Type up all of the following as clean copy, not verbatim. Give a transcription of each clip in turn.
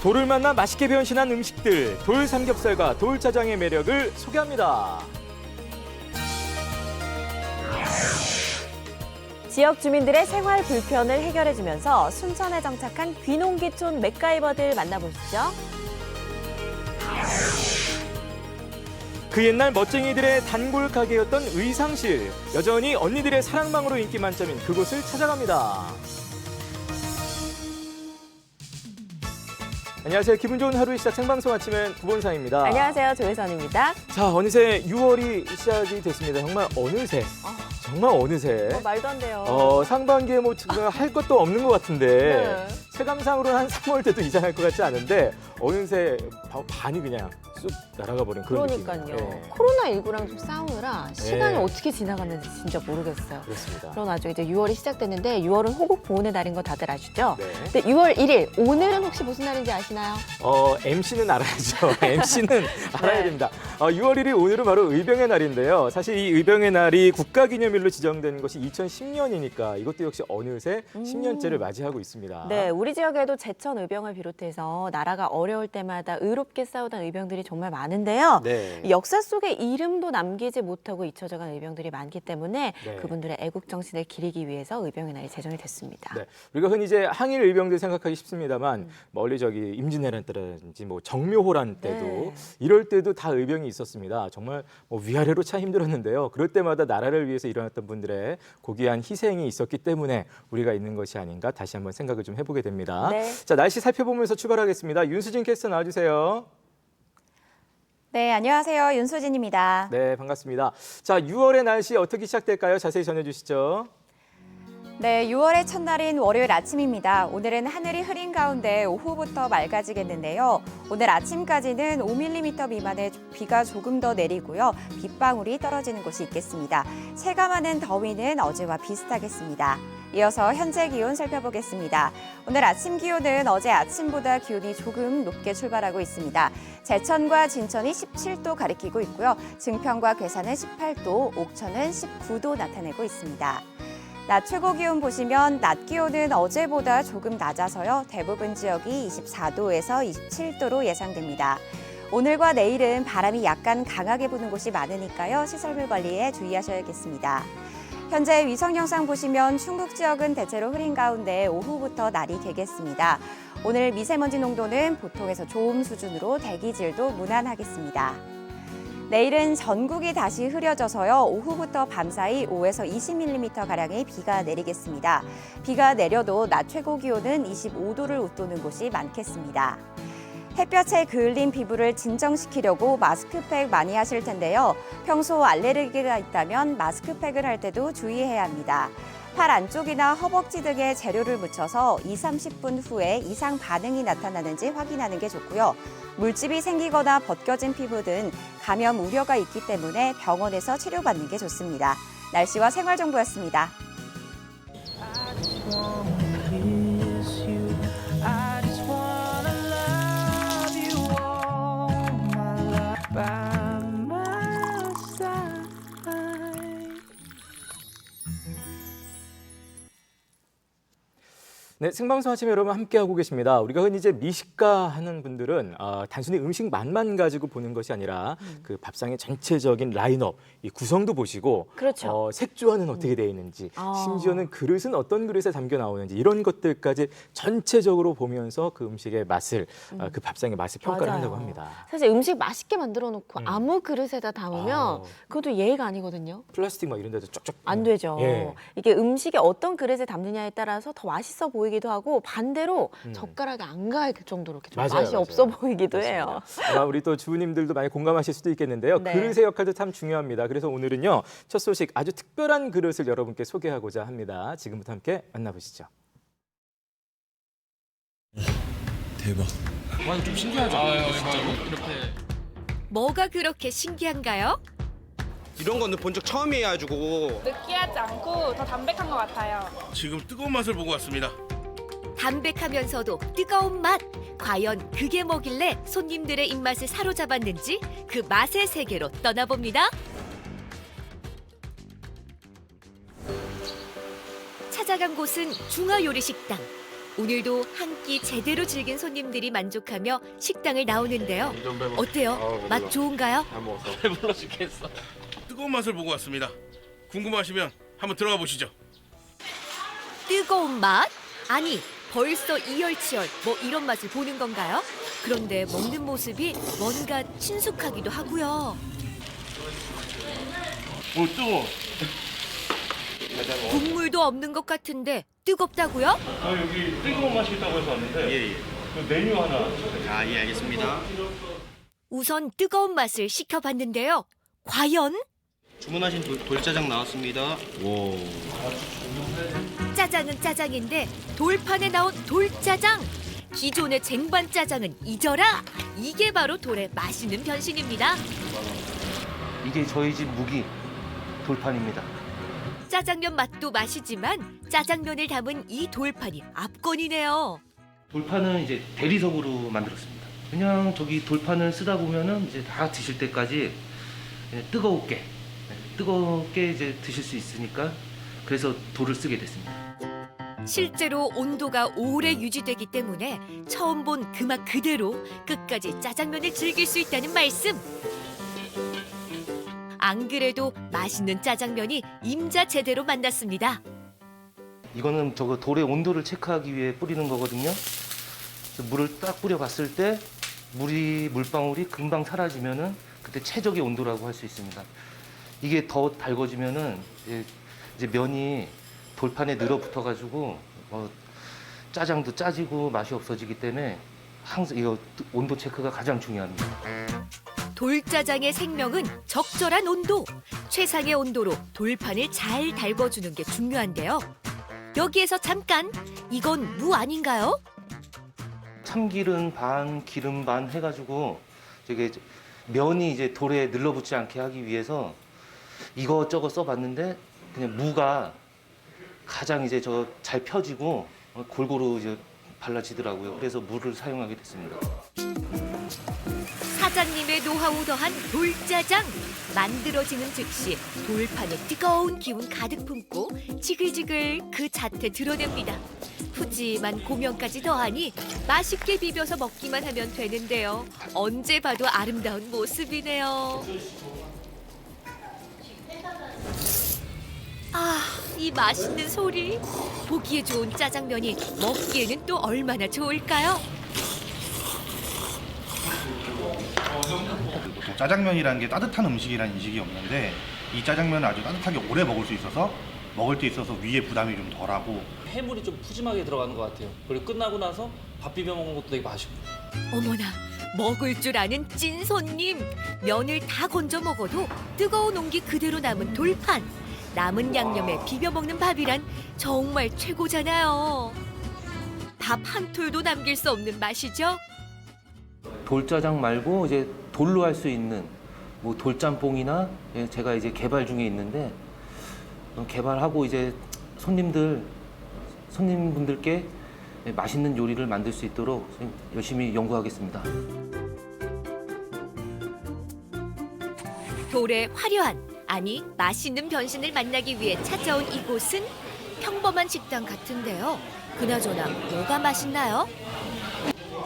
돌을 만나 맛있게 변신한 음식들, 돌 삼겹살과 돌 짜장의 매력을 소개합니다. 지역 주민들의 생활 불편을 해결해주면서 순천에 정착한 귀농귀촌 맥가이버들 만나보시죠. 그 옛날 멋쟁이들의 단골 가게였던 의상실. 여전히 언니들의 사랑방으로 인기 만점인 그곳을 찾아갑니다. 안녕하세요. 기분 좋은 하루 시작 생방송 아침엔 구본상입니다. 안녕하세요. 조혜선입니다. 자, 어느새 6월이 시작이 됐습니다. 정말 어느새. 정말 어느새. 말도 안 돼요. 상반기에 뭐 할 것도 없는 것 같은데 네. 체감상으로는 한 3월 때도 이상할 것 같지 않은데 어느새 반이 그냥 쑥 날아가 버린 그런 그러니까요. 느낌이에요. 네. 코로나19랑 좀 싸우느라 시간이 네. 어떻게 지나갔는지 진짜 모르겠어요. 그렇습니다. 그러나 아주 이제 6월이 시작됐는데 6월은 호국 보훈의 날인 거 다들 아시죠? 네. 근데 6월 1일, 오늘은 혹시 무슨 날인지 아시나요? MC는 알아야죠. MC는 알아야 네. 됩니다. 6월 1일 오늘은 바로 의병의 날인데요. 사실 이 의병의 날이 국가기념일로 지정된 것이 2010년이니까 이것도 역시 어느새 10년째를 맞이하고 있습니다. 네, 우리 지역에도 제천 의병을 비롯해서 나라가 어려울 때마다 의롭게 싸우던 의병들이 정말 많은데요. 네. 역사 속에 이름도 남기지 못하고 잊혀져간 의병들이 많기 때문에 네. 그분들의 애국 정신을 기리기 위해서 의병의 날이 제정이 됐습니다. 네. 우리가 흔히 이제 항일 의병들 생각하기 쉽습니다만 멀리 저기 임진왜란 때라든지 뭐 정묘호란 때도 네. 이럴 때도 다 의병이 있었습니다. 정말 뭐 위아래로 참 힘들었는데요. 그럴 때마다 나라를 위해서 일어났던 분들의 고귀한 희생이 있었기 때문에 우리가 있는 것이 아닌가 다시 한번 생각을 좀 해보게 됩니다. 네. 자, 날씨 살펴보면서 출발하겠습니다. 윤수진 캐스터 나와주세요. 네, 안녕하세요. 윤수진입니다. 네, 반갑습니다. 자, 6월의 날씨 어떻게 시작될까요? 자세히 전해주시죠. 네, 6월의 첫날인 월요일 아침입니다. 오늘은 하늘이 흐린 가운데 오후부터 맑아지겠는데요. 오늘 아침까지는 5mm 미만의 비가 조금 더 내리고요. 빗방울이 떨어지는 곳이 있겠습니다. 체감하는 더위는 어제와 비슷하겠습니다. 이어서 현재 기온 살펴보겠습니다. 오늘 아침 기온은 어제 아침보다 기온이 조금 높게 출발하고 있습니다. 제천과 진천이 17도 가리키고 있고요. 증평과 괴산은 18도, 옥천은 19도 나타내고 있습니다. 낮 최고 기온 보시면 낮 기온은 어제보다 조금 낮아서요. 대부분 지역이 24도에서 27도로 예상됩니다. 오늘과 내일은 바람이 약간 강하게 부는 곳이 많으니까요. 시설물 관리에 주의하셔야겠습니다. 현재 위성 영상 보시면 충북 지역은 대체로 흐린 가운데 오후부터 날이 개겠습니다. 오늘 미세먼지 농도는 보통에서 좋음 수준으로 대기질도 무난하겠습니다. 내일은 전국이 다시 흐려져서요. 오후부터 밤사이 5에서 20mm가량의 비가 내리겠습니다. 비가 내려도 낮 최고 기온은 25도를 웃도는 곳이 많겠습니다. 햇볕에 그을린 피부를 진정시키려고 마스크팩 많이 하실 텐데요. 평소 알레르기가 있다면 마스크팩을 할 때도 주의해야 합니다. 팔 안쪽이나 허벅지 등에 재료를 묻혀서 20-30분 후에 이상 반응이 나타나는지 확인하는 게 좋고요. 물집이 생기거나 벗겨진 피부 등 감염 우려가 있기 때문에 병원에서 치료받는 게 좋습니다. 날씨와 생활정보였습니다. 네, 생방송 아침에 여러분 함께하고 계십니다. 우리가 흔히 이제 미식가 하는 분들은 단순히 음식 맛만 가지고 보는 것이 아니라 그 밥상의 전체적인 라인업, 이 구성도 보시고 그렇죠. 색조화는 어떻게 되어 있는지, 심지어는 그릇은 어떤 그릇에 담겨 나오는지 이런 것들까지 전체적으로 보면서 그 음식의 맛을, 그 밥상의 맛을 평가를 맞아요. 한다고 합니다. 사실 음식 맛있게 만들어 놓고 아무 그릇에다 담으면 아. 그것도 예의가 아니거든요. 플라스틱 막 이런 데도 쫙쫙 안 되죠. 예. 이게 음식이 어떤 그릇에 담느냐에 따라서 더 맛있어 보이기도 하고 반대로 젓가락이 안 갈 정도로 이렇게 좀 맞아요, 맛이 맞아요. 없어 보이기도 해요. 아마 우리 또 주부님들도 많이 공감하실 수도 있겠는데요. 네. 그릇의 역할도 참 중요합니다. 그래서 오늘은요, 첫 소식 아주 특별한 그릇을 여러분께 소개하고자 합니다. 지금부터 함께 만나보시죠. 대박. 와, 이거 좀 신기하죠? 진짜로? 이렇게 뭐가 그렇게 신기한가요? 이런 거는 본 적 처음이에요 가지고. 느끼하지 않고 더 담백한 것 같아요. 지금 뜨거운 맛을 보고 왔습니다. 담백하면서도 뜨거운 맛. 과연 그게 뭐길래 손님들의 입맛을 사로잡았는지 그 맛의 세계로 떠나봅니다. 찾아간 곳은 중화요리식당. 오늘도 한 끼 제대로 즐긴 손님들이 만족하며 식당을 나오는데요. 어때요? 맛 좋은가요? 배불러 죽겠어. 뜨거운 맛을 보고 왔습니다. 궁금하시면 한번 들어가 보시죠. 뜨거운 맛? 아니, 벌써 이열치열 뭐 이런 맛을 보는 건가요? 그런데 먹는 모습이 뭔가 친숙하기도 하고요. 오 뜨거. 국물도 없는 것 같은데 뜨겁다고요? 여기 뜨거운 맛이 있다고 해서 왔는데. 그 메뉴 하나. 예, 알겠습니다. 우선 뜨거운 맛을 시켜봤는데요. 과연? 주문하신 돌짜장 나왔습니다. 짜장은 짜장인데 돌판에 나온 돌짜장. 기존의 쟁반 짜장은 잊어라. 이게 바로 돌의 맛있는 변신입니다. 이게 저희 집 무기 돌판입니다. 짜장면 맛도 맛이지만 짜장면을 담은 이 돌판이 압권이네요. 돌판은 이제 대리석으로 만들었습니다. 그냥 저기 돌판을 쓰다 보면은 이제 다 드실 때까지 그냥 뜨겁게 이제 드실 수 있으니까 그래서 돌을 쓰게 됐습니다. 실제로 온도가 오래 유지되기 때문에 처음 본 그 맛 그대로 끝까지 짜장면을 즐길 수 있다는 말씀. 안 그래도 맛있는 짜장면이 임자 제대로 만났습니다. 이거는 저거 돌의 온도를 체크하기 위해 뿌리는 거거든요. 그래서 물을 딱 뿌려봤을 때 물방울이 금방 사라지면은 그때 최적의 온도라고 할 수 있습니다. 이게 더 달궈지면은 이제 면이 돌판에 늘어붙어가지고 짜장도 짜지고 맛이 없어지기 때문에 항상 이거 온도 체크가 가장 중요합니다. 돌짜장의 생명은 적절한 온도. 최상의 온도로 돌판을 잘 달궈주는 게 중요한데요. 여기에서 잠깐, 이건 무 아닌가요? 참기름 반, 기름 반 해가지고 저게 면이 이제 돌에 늘러붙지 않게 하기 위해서 이것저것 써봤는데 그냥 무가 가장 이제 잘 펴지고 골고루 이제 발라지더라고요. 그래서 무를 사용하게 됐습니다. 사장님의 노하우 더한 돌짜장. 만들어지는 즉시 돌판에 뜨거운 기운 가득 품고 지글지글 그 자태 드러냅니다. 푸짐한 고명까지 더하니 맛있게 비벼서 먹기만 하면 되는데요. 언제 봐도 아름다운 모습이네요. 아, 이 맛있는 소리. 보기에 좋은 짜장면이 먹기에는 또 얼마나 좋을까요? 보통 짜장면이라는 게 따뜻한 음식이라는 인식이 없는데 이 짜장면을 아주 따뜻하게 오래 먹을 수 있어서 먹을 때 있어서 위에 부담이 좀 덜하고 해물이 좀 푸짐하게 들어가는 것 같아요. 그리고 끝나고 나서 밥 비벼 먹는 것도 되게 맛있고. 어머나, 먹을 줄 아는 찐 손님. 면을 다 건져 먹어도 뜨거운 온기 그대로 남은 돌판. 남은 양념에 비벼 먹는 밥이란 정말 최고잖아요. 밥 한 톨도 남길 수 없는 맛이죠. 돌짜장 말고 이제 돌로 할 수 있는 뭐 돌짬뽕이나 제가 이제 개발 중에 있는데 개발하고 이제 손님분들께 맛있는 요리를 만들 수 있도록 열심히 연구하겠습니다. 돌의 화려한, 아니 맛있는 변신을 만나기 위해 찾아온 이곳은 평범한 식당 같은데요. 그나저나 뭐가 맛있나요?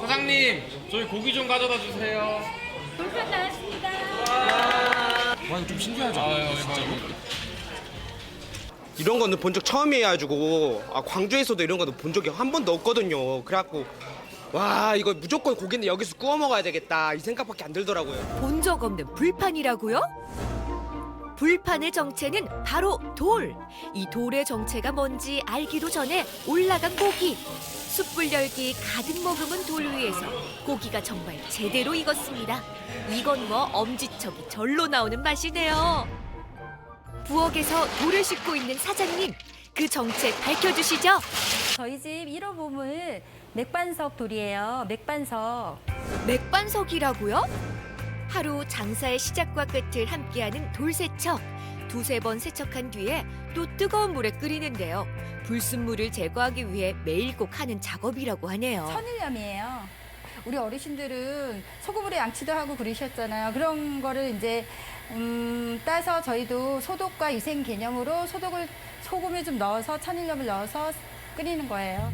사장님, 저희 고기 좀 가져다 주세요. 불편 나왔습니다. 와 이거 좀 신기하죠? 진짜로? 이런 거는 본 적 처음이에요 가지고 광주에서도 이런 거는 본 적이 한 번도 없거든요. 그래갖고 와 이거 무조건 고기는 여기서 구워 먹어야 되겠다 이 생각밖에 안 들더라고요. 본 적 없는 불판이라고요? 불판의 정체는 바로 돌. 이 돌의 정체가 뭔지 알기도 전에 올라간 고기. 숯불 열기 가득 머금은 돌 위에서 고기가 정말 제대로 익었습니다. 이건 뭐 엄지척이 절로 나오는 맛이네요. 부엌에서 돌을 싣고 있는 사장님, 그 정체 밝혀주시죠. 저희 집 1호 보물 맥반석 돌이에요. 맥반석. 맥반석이라고요? 하루 장사의 시작과 끝을 함께하는 돌세척. 두세 번 세척한 뒤에 또 뜨거운 물에 끓이는데요. 불순물을 제거하기 위해 매일 꼭 하는 작업이라고 하네요. 천일염이에요. 우리 어르신들은 소금으로 양치도 하고 그러셨잖아요. 그런 거를 이제 따서 저희도 소독과 위생 개념으로 소금을 좀 넣어서 천일염을 넣어서 끓이는 거예요.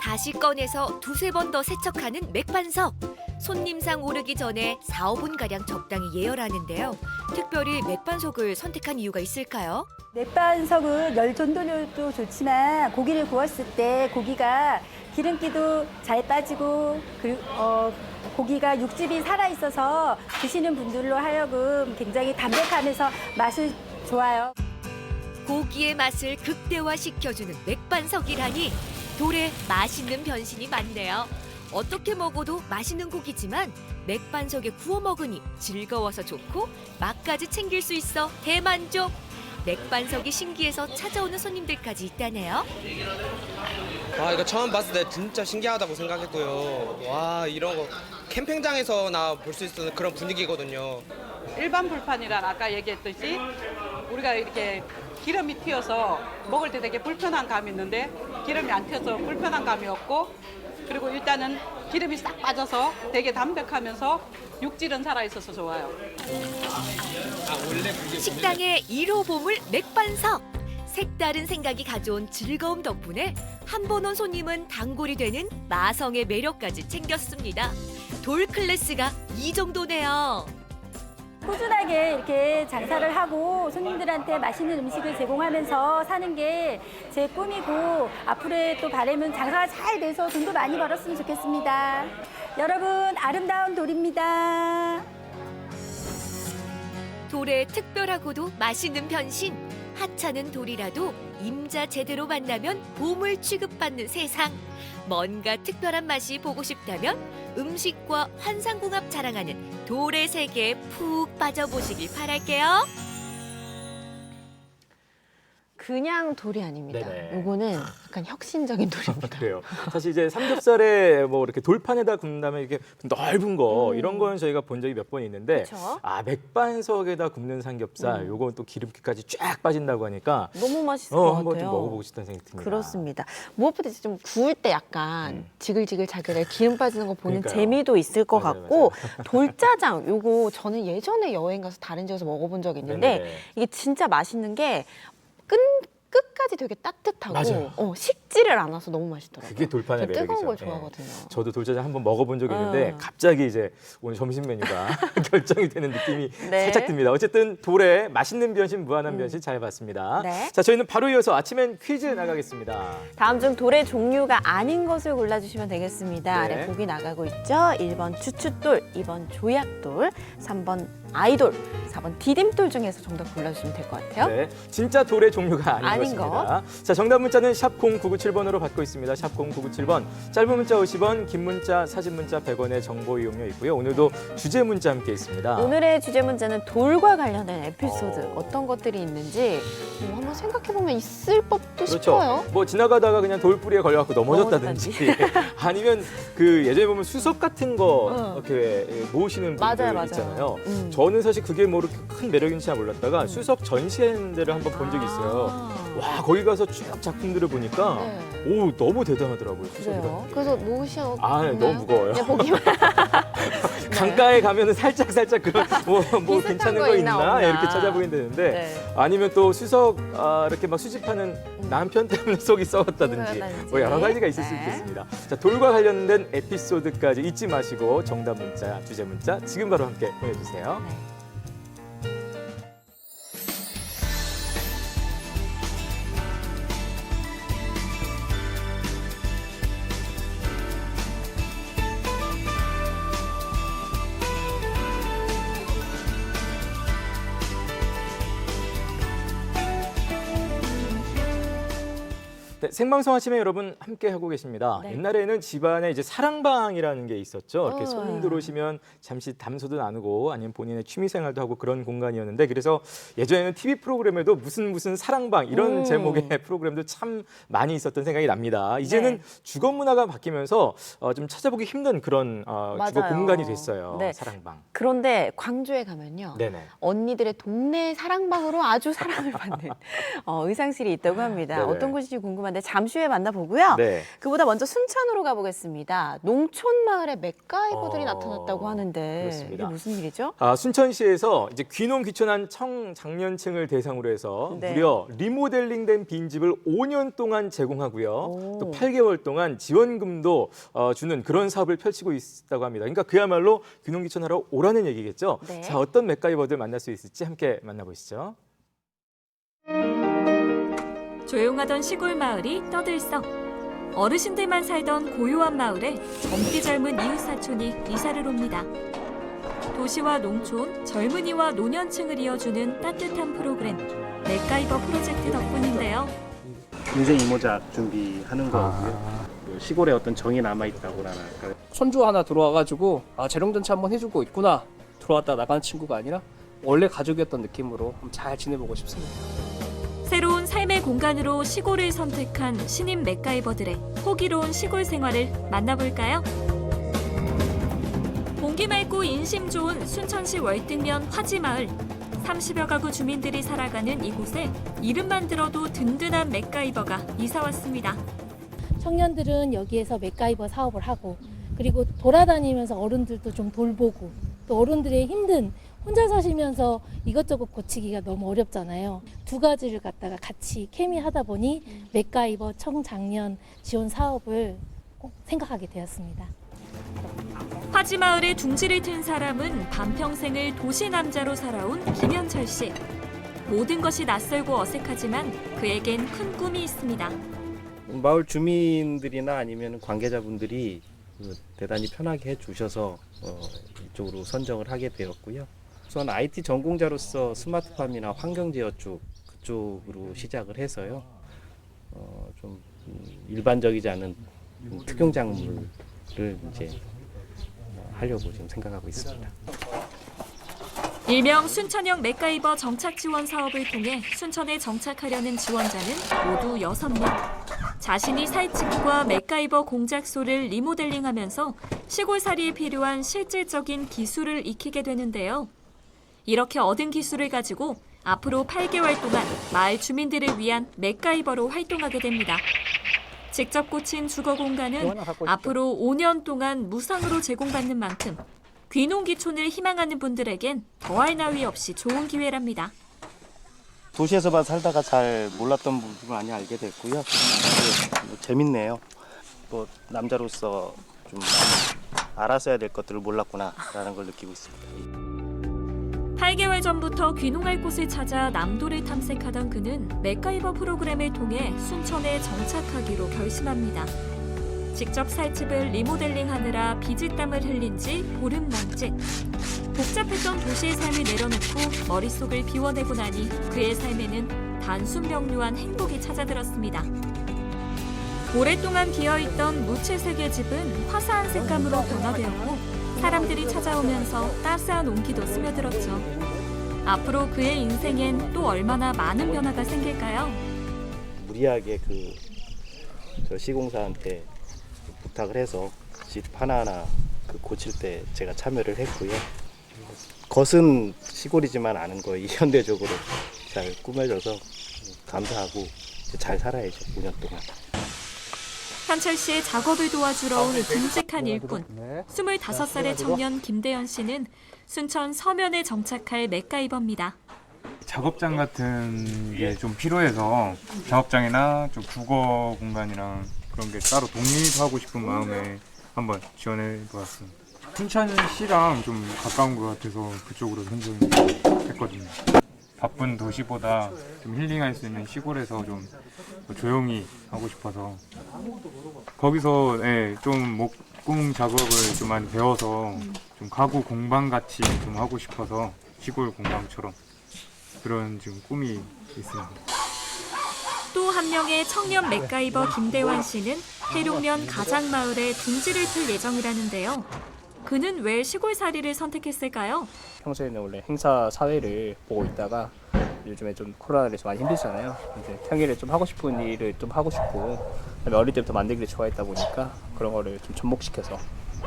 다시 꺼내서 두세 번 더 세척하는 맥반석. 손님상 오르기 전에 4, 5분가량 적당히 예열하는데요. 특별히 맥반석을 선택한 이유가 있을까요? 맥반석은 열 전도율도 좋지만 고기를 구웠을 때 고기가 기름기도 잘 빠지고 그리고 고기가 육즙이 살아 있어서 드시는 분들로 하여금 굉장히 담백하면서 맛이 좋아요. 고기의 맛을 극대화시켜주는 맥반석이라니 돌에 맛있는 변신이 많네요. 어떻게 먹어도 맛있는 고기지만 맥반석에 구워 먹으니 즐거워서 좋고 맛까지 챙길 수 있어 대만족. 맥반석이 신기해서 찾아오는 손님들까지 있다네요. 와, 이거 처음 봤을 때 진짜 신기하다고 생각했고요. 와, 이런 거 캠핑장에서나 볼 수 있는 그런 분위기거든요. 일반 불판이란 아까 얘기했듯이 우리가 이렇게 기름이 튀어서 먹을 때 되게 불편한 감이 있는데 기름이 안 튀어서 불편한 감이 없고, 그리고 일단은 기름이 싹 빠져서 되게 담백하면서 육질은 살아있어서 좋아요. 식당의 1호 보물 맥반석. 색다른 생각이 가져온 즐거움 덕분에 한 번 온 손님은 단골이 되는 마성의 매력까지 챙겼습니다. 돌 클래스가 이 정도네요. 꾸준하게 이렇게 장사를 하고 손님들한테 맛있는 음식을 제공하면서 사는 게 제 꿈이고 앞으로의 또 바람은 장사가 잘 돼서 돈도 많이 벌었으면 좋겠습니다. 여러분, 아름다운 돌입니다. 돌의 특별하고도 맛있는 변신. 하찮은 돌이라도 임자 제대로 만나면 보물 취급받는 세상. 뭔가 특별한 맛이 보고 싶다면 음식과 환상궁합 자랑하는 돌의 세계에 푹 빠져보시길 바랄게요. 그냥 돌이 아닙니다. 네네. 요거는 약간 혁신적인 돌입니다. 그래요. 사실 이제 삼겹살에 뭐 이렇게 돌판에다 굽는다면 이렇게 넓은 거 이런 거는 저희가 본 적이 몇 번 있는데 그쵸? 맥반석에다 굽는 삼겹살 요건 또 기름기까지 쫙 빠진다고 하니까 너무 맛있을 것 한번 같아요. 좀 먹어보고 싶다는 생각이 듭니다. 그렇습니다. 무엇보다 이제 좀 구울 때 약간 지글지글 기름 빠지는 거 보는 그러니까요. 재미도 있을 것 맞아요, 같고 돌짜장 요거 저는 예전에 여행 가서 다른 지역에서 먹어본 적이 있는데 네네. 이게 진짜 맛있는 게 끝까지 되게 따뜻하고 맞아요. 식지를 않아서 너무 맛있더라고요. 그게 돌판의 저 뜨거운 매력이죠. 걸 좋아하거든요. 저도 돌짜장 한번 먹어본 적이 있는데 갑자기 이제 오늘 점심 메뉴가 결정이 되는 느낌이 네. 살짝 듭니다. 어쨌든 돌의 맛있는 변신, 무한한 변신 잘 봤습니다. 네. 자, 저희는 바로 이어서 아침엔 퀴즈 나가겠습니다. 다음 중 돌의 종류가 아닌 것을 골라주시면 되겠습니다. 네. 아래 보기 나가고 있죠. 1번 추춧돌, 2번 조약돌, 3번 아이돌, 4번 디딤돌 중에서 정답 골라주시면 될 것 같아요. 네, 진짜 돌의 종류가 아닌 거. 것입니다. 자, 정답 문자는 샵 0997번으로 받고 있습니다. 샵 0997번. 짧은 문자 50원, 긴 문자, 사진 문자 100원의 정보 이용료 있고요. 오늘도 주제 문자 함께 있습니다. 오늘의 주제 문제는 돌과 관련된 에피소드 어떤 것들이 있는지 한번 생각해보면 있을 법도 싶어요. 뭐 지나가다가 그냥 돌뿌리에 걸려갖고 넘어졌다든지 아니면 그 예전에 보면 수석 같은 거 이렇게 모으시는 분들 맞아요. 있잖아요. 저는 사실 그게 뭐 이렇게 큰 매력인지 잘 몰랐다가 수석 전시하는 데를 한번 본 적이 있어요. 와, 거기 가서 쭉 작품들을 보니까 오, 너무 대단하더라고요. 그래요. 그래서 모으셔. 너무 무거워요. 그냥 보기만. 강가에 가면은 살짝 그런 뭐 비슷한 괜찮은 거 거 있나 있나 없나. 이렇게 찾아보긴 되는데 네. 아니면 또 수석 이렇게 막 수집하는 남편 때문에 속이 썩었다든지 뭐 여러 가지가 있을 수 있겠습니다. 자, 돌과 관련된 에피소드까지 잊지 마시고 정답 문자, 주제 문자 지금 바로 함께 보내주세요. 네, 생방송 아침에 여러분 함께 하고 계십니다. 네. 옛날에는 집안에 이제 사랑방이라는 게 있었죠. 이렇게 손님 들어오시면 잠시 담소도 나누고 아니면 본인의 취미 생활도 하고 그런 공간이었는데 그래서 예전에는 TV 프로그램에도 무슨 사랑방 이런 제목의 프로그램도 참 많이 있었던 생각이 납니다. 이제는 주거 문화가 바뀌면서 좀 찾아보기 힘든 그런 주거 공간이 됐어요. 네. 사랑방. 그런데 광주에 가면요. 네네. 언니들의 동네 사랑방으로 아주 사랑을 받는 의상실이 있다고 합니다. 네네. 어떤 곳인지 궁금한데 잠시 후에 만나보고요. 네. 그보다 먼저 순천으로 가보겠습니다. 농촌 마을에 맥가이버들이 나타났다고 하는데 그렇습니다. 이게 무슨 일이죠? 순천시에서 이제 귀농 귀촌한 청장년층을 대상으로 해서 네. 무려 리모델링된 빈집을 5년 동안 제공하고요. 또 8개월 동안 지원금도 주는 그런 사업을 펼치고 있다고 합니다. 그러니까 그야말로 귀농 귀촌하러 오라는 얘기겠죠. 네. 자, 어떤 맥가이버들 만날 수 있을지 함께 만나보시죠. 조용하던 시골 마을이 떠들썩. 어르신들만 살던 고요한 마을에 젊디 젊은 이웃 사촌이 이사를 옵니다. 도시와 농촌, 젊은이와 노년층을 이어주는 따뜻한 프로그램 맥가이버 프로젝트 덕분인데요. 인생 이모작 준비하는 거고요. 뭐 시골에 어떤 정이 남아 있다고나 할까요? 손주 하나 들어와가지고 재롱잔치 한번 해주고 있구나. 들어왔다 나가는 친구가 아니라 원래 가족이었던 느낌으로 잘 지내보고 싶습니다. 새로운 삶의 공간으로 시골을 선택한 신임 맥가이버들의 호기로운 시골 생활을 만나볼까요? 공기 맑고 인심 좋은 순천시 월등면 화지마을. 30여 가구 주민들이 살아가는 이곳에 이름만 들어도 든든한 맥가이버가 이사 왔습니다. 청년들은 여기에서 맥가이버 사업을 하고 그리고 돌아다니면서 어른들도 좀 돌보고 또 어른들의 힘든 혼자 사시면서 이것저것 고치기가 너무 어렵잖아요. 두 가지를 갖다가 같이 케미하다 보니 맥가이버 청장년 지원 사업을 꼭 생각하게 되었습니다. 화지마을에 둥지를 튼 사람은 반평생을 도시 남자로 살아온 김현철 씨. 모든 것이 낯설고 어색하지만 그에겐 큰 꿈이 있습니다. 마을 주민들이나 아니면 관계자분들이 대단히 편하게 해주셔서 이쪽으로 선정을 하게 되었고요. 우선 IT 전공자로서 스마트팜이나 환경제어 그쪽으로 시작을 해서요. 좀 일반적이지 않은 특용작물을 이제 하려고 지금 생각하고 있습니다. 일명 순천형 맥가이버 정착 지원 사업을 통해 순천에 정착하려는 지원자는 모두 6명. 자신이 살 집과 맥가이버 공작소를 리모델링하면서 시골살이에 필요한 실질적인 기술을 익히게 되는데요. 이렇게 얻은 기술을 가지고 앞으로 8개월 동안 마을 주민들을 위한 맥가이버로 활동하게 됩니다. 직접 고친 주거 공간은 앞으로 5년 동안 무상으로 제공받는 만큼 귀농귀촌을 희망하는 분들에겐 더할 나위 없이 좋은 기회랍니다. 도시에서만 살다가 잘 몰랐던 부분을 많이 알게 됐고요. 재밌네요. 또 남자로서 좀 알았어야 될 것들을 몰랐구나라는 걸 느끼고 있습니다. 8개월 전부터 귀농할 곳을 찾아 남도를 탐색하던 그는 맥가이버 프로그램을 통해 순천에 정착하기로 결심합니다. 직접 살 집을 리모델링하느라 비지땀을 흘린 지 보름 남짓. 복잡했던 도시의 삶을 내려놓고 머릿속을 비워내고 나니 그의 삶에는 단순 명료한 행복이 찾아들었습니다. 오랫동안 비어있던 무채색의 집은 화사한 색감으로 변화되었고 사람들이 찾아오면서 따스한 온기도 스며들었죠. 앞으로 그의 인생엔 또 얼마나 많은 변화가 생길까요? 무리하게 저 시공사한테 부탁을 해서 집 하나하나 고칠 때 제가 참여를 했고요. 겉은 시골이지만 아는 거 현대적으로 잘 꾸며져서 감사하고 잘 살아야죠. 5년 동안. 현철 씨의 작업을 도와주러 온 듬직한 일꾼. 25살의 청년 김대현 씨는 순천 서면에 정착할 맥가이버입니다. 작업장 같은 게 좀 필요해서 작업장이나 좀 주거 공간이랑 그런 게 따로 독립하고 싶은 마음에 한번 지원해 보았습니다. 순천시랑 좀 가까운 것 같아서 그쪽으로 선정했거든요. 바쁜 도시보다 좀 힐링할 수 있는 시골에서 좀 조용히 하고 싶어서 거기서 좀 목공 작업을 좀 많이 배워서 좀 가구 공방 같이 좀 하고 싶어서 시골 공방처럼 그런 지금 꿈이 있습니다. 또 한 명의 청년 맥가이버 김대환 씨는 해룡면 가장마을에 둥지를 틀 예정이라는데요. 그는 왜 시골살이를 선택했을까요? 평소에는 원래 행사 사회를 보고 있다가 요즘에 좀 코로나로 많이 힘들잖아요. 이제 평일에 좀 하고 싶은 일을 좀 하고 싶고 그다음에 어릴 때부터 만들기를 좋아했다 보니까 그런 거를 좀 접목시켜서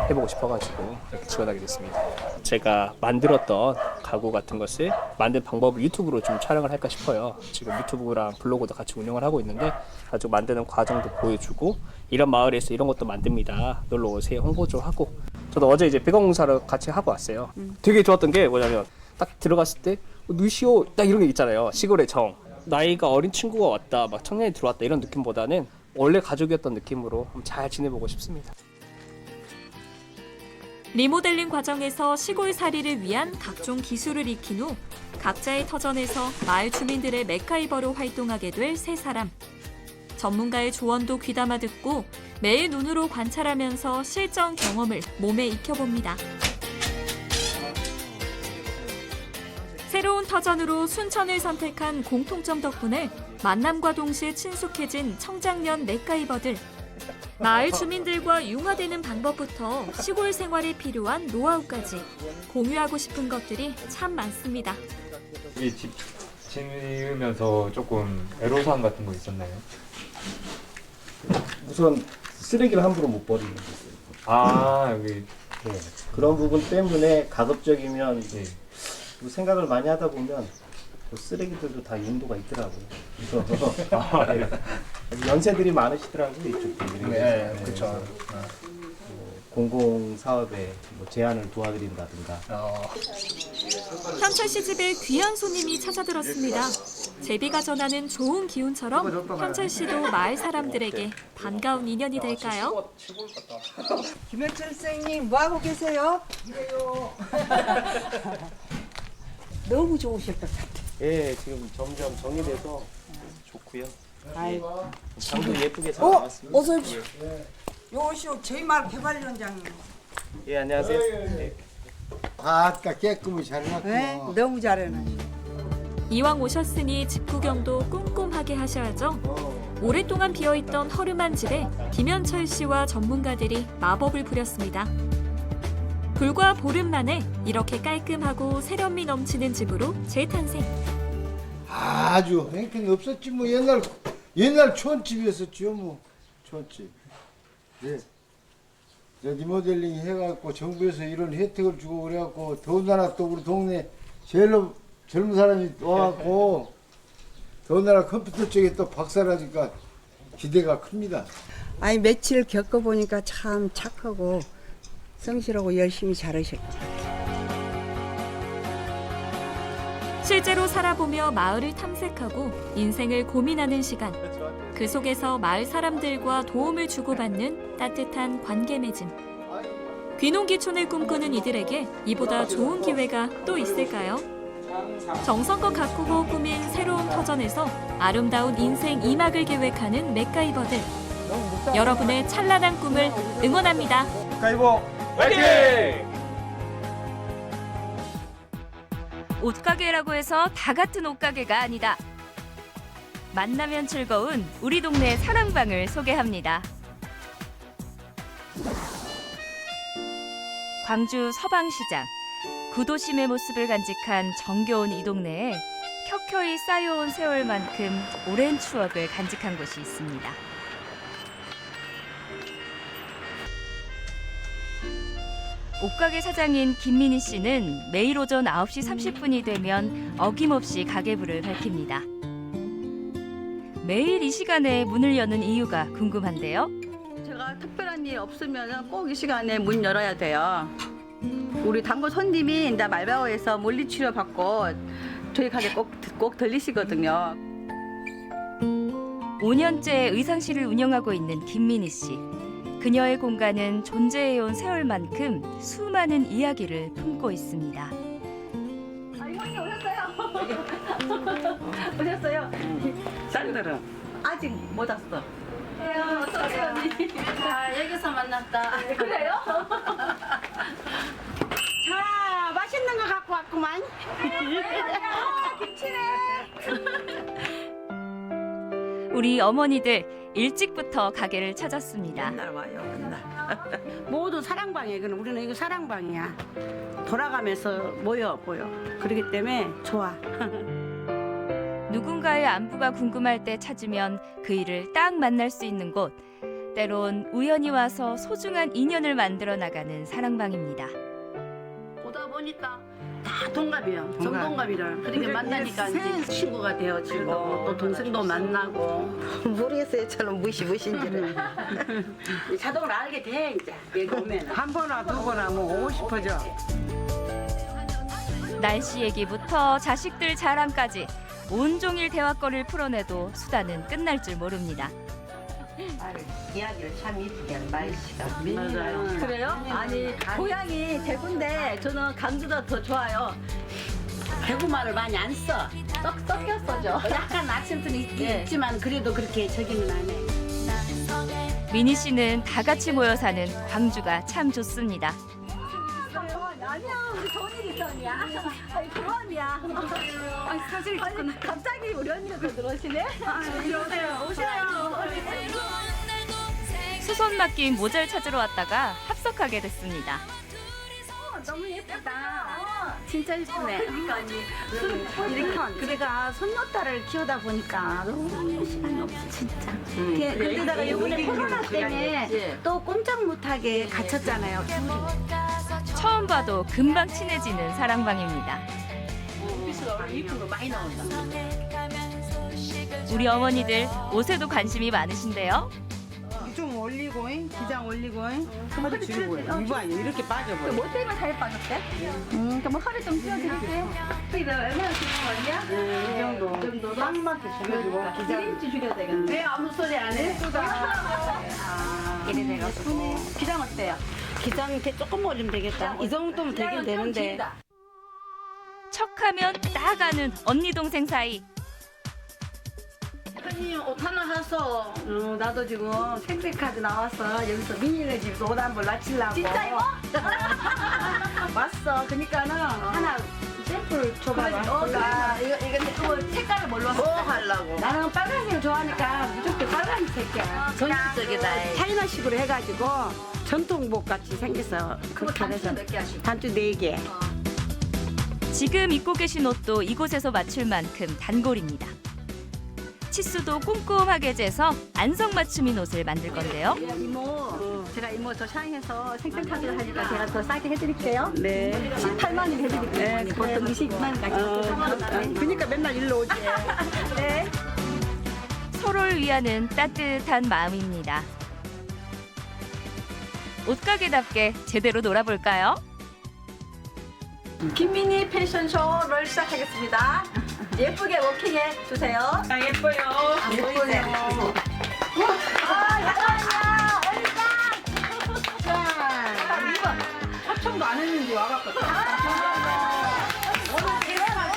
해보고 싶어가지고 이렇게 지원하게 됐습니다. 제가 만들었던 가구 같은 것을 만든 방법을 유튜브로 좀 촬영을 할까 싶어요. 지금 유튜브랑 블로그도 같이 운영을 하고 있는데 가지고 만드는 과정도 보여주고 이런 마을에서 이런 것도 만듭니다. 놀러 오세요. 홍보 좀 하고. 저도 어제 이제 배관공사를 같이 하고 왔어요. 되게 좋았던 게 뭐냐면 딱 들어갔을 때 누시오 딱 이런 게 있잖아요. 시골의 정. 나이가 어린 친구가 왔다, 막 청년이 들어왔다 이런 느낌보다는 원래 가족이었던 느낌으로 잘 지내보고 싶습니다. 리모델링 과정에서 시골살이를 위한 각종 기술을 익힌 후 각자의 터전에서 마을 주민들의 맥가이버로 활동하게 될 세 사람. 전문가의 조언도 귀담아 듣고 매일 눈으로 관찰하면서 실전 경험을 몸에 익혀봅니다. 새로운 터전으로 순천을 선택한 공통점 덕분에 만남과 동시에 친숙해진 청장년 맥가이버들. 마을 주민들과 융화되는 방법부터 시골 생활에 필요한 노하우까지 공유하고 싶은 것들이 참 많습니다. 이 집 지으면서 조금 애로사항 같은 거 있었나요? 우선 쓰레기를 함부로 못 버리는 게 있어요. 아, 여기 네. 그런 부분 때문에 가급적이면 뭐 생각을 많이 하다 보면 그 쓰레기들도 다 용도가 있더라고요. 그래서 네. 연세들이 많으시더라고요 이쪽도. 네, 그렇죠. 공공 사업에 뭐 제안을 도와드린다든가. 현철 씨 집에 귀한 손님이 찾아들었습니다. 제비가 전하는 좋은 기운처럼 현철 씨도 마을 사람들에게 반가운 인연이 될까요? 김현철 선생님 뭐 하고 계세요? 이래요. 너무 좋으실 것 같아. 예, 지금 점점 정리돼서 좋고요. 아이고. 장도 예쁘게 잘 나왔습니다. 어서 오십시오. 요시오 저희 마을 개발위원장님. 예, 안녕하세요. 네. 아까 깨끗이 잘해놨고. 네, 너무 잘해놨어. 이왕 오셨으니 집 구경도 꼼꼼하게 하셔야죠. 오랫동안 비어있던 허름한 집에 김현철 씨와 전문가들이 마법을 부렸습니다. 불과 보름 만에 이렇게 깔끔하고 세련미 넘치는 집으로 재탄생. 아주 행편 없었지 뭐 옛날 촌집이었었죠 뭐 촌집. 네. 리모델링 해갖고 정부에서 이런 혜택을 주고 그래갖고 더군다나 또 우리 동네 제일로 젊은 사람이 와갖고 더군다나 컴퓨터 쪽에 또 박사라니까 기대가 큽니다. 아니 며칠 겪어보니까 참 착하고 성실하고 열심히 잘하실 것 같아요. 실제로 살아보며 마을을 탐색하고 인생을 고민하는 시간. 그 속에서 마을 사람들과 도움을 주고받는 따뜻한 관계 맺음. 귀농귀촌을 꿈꾸는 이들에게 이보다 좋은 기회가 또 있을까요? 정성껏 가꾸고 꾸민 새로운 터전에서 아름다운 인생 2막을 계획하는 맥가이버들. 여러분의 찬란한 꿈을 응원합니다. 맥가이버 화이팅! 옷가게라고 해서 다 같은 옷가게가 아니다. 만나면 즐거운 우리 동네 사랑방을 소개합니다. 광주 서방시장, 구도심의 모습을 간직한 정겨운 이 동네에 켜켜이 쌓여온 세월만큼 오랜 추억을 간직한 곳이 있습니다. 옷가게 사장인 김민희 씨는 매일 오전 9시 30분이 되면 어김없이 가게부를 밝힙니다. 매일 이 시간에 문을 여는 이유가 궁금한데요. 제가 특별한 일 없으면 꼭 이 시간에 문 열어야 돼요. 우리 단골 손님이 이제 말바오에서 물리치료 받고 저희 가게 꼭 들리시거든요. 5년째 의상실을 운영하고 있는 김민희 씨. 그녀의 공간은 존재해온 세월만큼 수많은 이야기를 품고 있습니다. 이모님 오셨어요? 오셨어요? 쌀들은 아직 못 왔어. 어서 오세요, 언니. 자, 여기서 만났다. 그래요? 자, 맛있는 거 갖고 왔구만. 김치네. 우리 어머니들 일찍부터 가게를 찾았습니다. 맨날 와요, 맨날. 모두 사랑방이에요. 우리는 이거 사랑방이야. 돌아가면서 모여. 그렇기 때문에 좋아. 누군가의 안부가 궁금할 때 찾으면 그 일을 딱 만날 수 있는 곳. 때론 우연히 와서 소중한 인연을 만들어 나가는 사랑방입니다. 오다 보니까 다 동갑이에요. 동갑. 정동갑이라. 그러니까 만나니까 이제 친구가 되어지고 또 동생도 만나고. 모르겠어요. 저는 무시무신지를. 자동으로 알게 돼 이제. 여기 오면. 한 번아 두 번아 뭐 오고 싶어져. 날씨 얘기부터 자식들 자랑까지 온종일 대화거리를 풀어내도 수다는 끝날 줄 모릅니다. 이야기를 참 이쁘게 하는 말씨가. 맞아요. 그래요? 아니 고향이 대구인데 저는 강주가 더 좋아요. 대구 말을 많이 안 써. 섞여 써죠. 약간 악센트는 있지만 그래도 그렇게 저기는 안 해. 미니 씨는 다 같이 모여 사는 광주가 참 좋습니다. 아니야, 우리 돈이 있었냐? 아니, 그만이야. 아니, 사실 갑자기 우리 언니가 더 들어오시네? 오세요. 수선 맡긴 모자를 찾으러 왔다가 합석하게 됐습니다. 너무 예쁘다. 진짜 예쁘네. 그러니까 이렇게 그래가 손녀딸을 키우다 보니까 너무 시간이 없어 진짜. 그러다가 이번에 코로나 때문에 또 꼼짝 못하게 갇혔잖아요. 처음 봐도 금방 친해지는 사랑방입니다. 이쁜 거 많이 나온다. 우리 어머니들 옷에도 관심이 많으신데요. 좀 올리고 기장 올리고 허리 줄이고 이거 아니야 이렇게 빠져버려. 뭐 때문에 살이 빠졌대? 그럼 허리 좀 띄워드릴게요. 이거 얼마나 주는 거냐? 이 정도 딱 맞게 줄여주고 기장 1인치 줄여야 되겠네. 왜 아무 소리 안 해? 이래 돼가지고. 기장 어때요? 기장 이렇게 조금 올리면 되겠다. 이 정도면 되긴 되는데. 척하면 딱 아는 언니 동생 사이. 언니 옷 하나 샀어. 나도 지금 생색카드 나왔어. 여기서 미니네 집에서 옷 한 벌 놔치려고. 진짜 이거? 왔어. 그러니까는 하나 샘플 줘봐봐. 몰라. 이거 색깔을 뭘로 뭐 하려고? 나는 빨간색을 좋아하니까 무조건 빨간색이야. 전형적이다. 차이나식으로 해가지고 전통복 같이 생겼어. 그렇게 해서 단추 4개. 지금 입고 계신 옷도 이곳에서 맞출 만큼 단골입니다. 치수도 꼼꼼하게 재서 안성맞춤인 옷을 만들 건데요. 제가 이모 저 샤인해서 생생카드를 하니까 제가 더 싸게 해드릴게요. 네. 18만 원 해드릴게요. 네, 보통 22만 원까지. 그러니까 맨날 일로 오지. 네. 서로를 위하는 따뜻한 마음입니다. 옷가게답게 제대로 놀아볼까요? 김미니 패션쇼를 시작하겠습니다. 예쁘게 워킹해 주세요. 예뻐요. 예뻐요. 합청도 안 했는데 와갖고. 오늘 기회가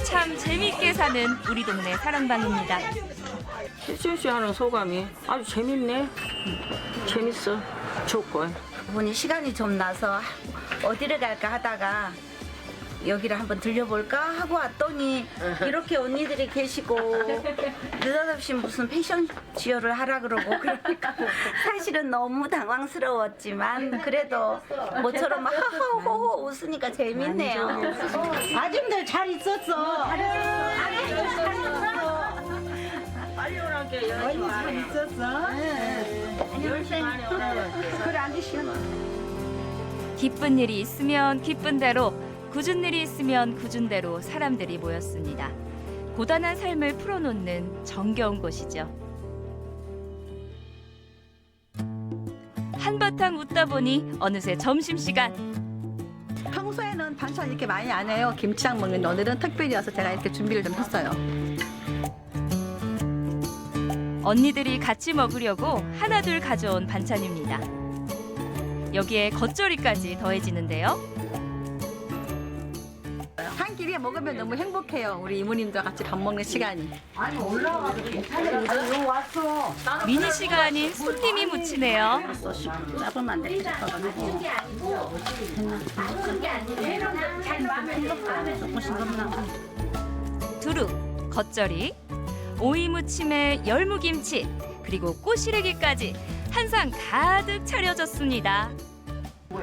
참 재밌게 사는 우리 동네 사랑방입니다. 패션쇼 하는 소감이 아주 재밌네. 재밌어. 좋고. 이번에 시간이 좀 나서 어디를 갈까 하다가 여기를 한번 들려볼까 하고 왔더니 이렇게 언니들이 계시고 느닷없이 무슨 패션쇼를 하라 그러고 그러니까 사실은 너무 당황스러웠지만 그래도 모처럼 하하호호 웃으니까 재밌네요. 아줌들 잘 있었어. 빨리 오라게 언니 잘 있었어? 열심히 오라게. 그래 앉으시오. 기쁜 일이 있으면 기쁜 대로, 굳은 일이 있으면 굳은 대로 사람들이 모였습니다. 고단한 삶을 풀어놓는 정겨운 곳이죠. 한바탕 웃다 보니 어느새 점심시간. 평소에는 반찬 이렇게 많이 안 해요. 김치랑 먹는데 오늘은 특별히여서 제가 이렇게 준비를 좀 했어요. 언니들이 같이 먹으려고 하나둘 가져온 반찬입니다. 여기에 겉절이까지 더해지는데요. 한 끼에 먹으면 너무 행복해요. 우리 이모님과 같이 밥 먹는 시간이. 아니 올라와도 괜찮아. 이거 왔어. 미니 씨가 아닌 손님이 묻히네요. 짜보면 안 돼. 두루, 겉절이, 오이 무침에 열무김치, 그리고 꼬시래기까지 한 상 가득 차려졌습니다.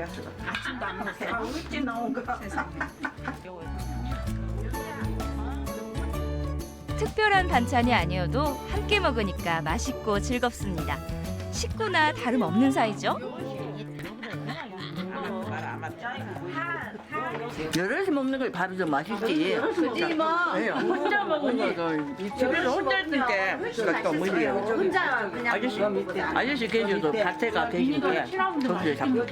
아침도 안 먹었어요. 일찍 나온 거. 특별한 반찬이 아니어도 함께 먹으니까 맛있고 즐겁습니다. 식구나 다름없는 사이죠. 여럿이 먹는 걸 밥이 더 맛있지. 그지 뭐. 혼자 먹는 거. 집에서 혼자 있으니까 또 뭐예요. 혼자 그냥 아저씨 계셔도 자체가 계신데 거기에 자꾸.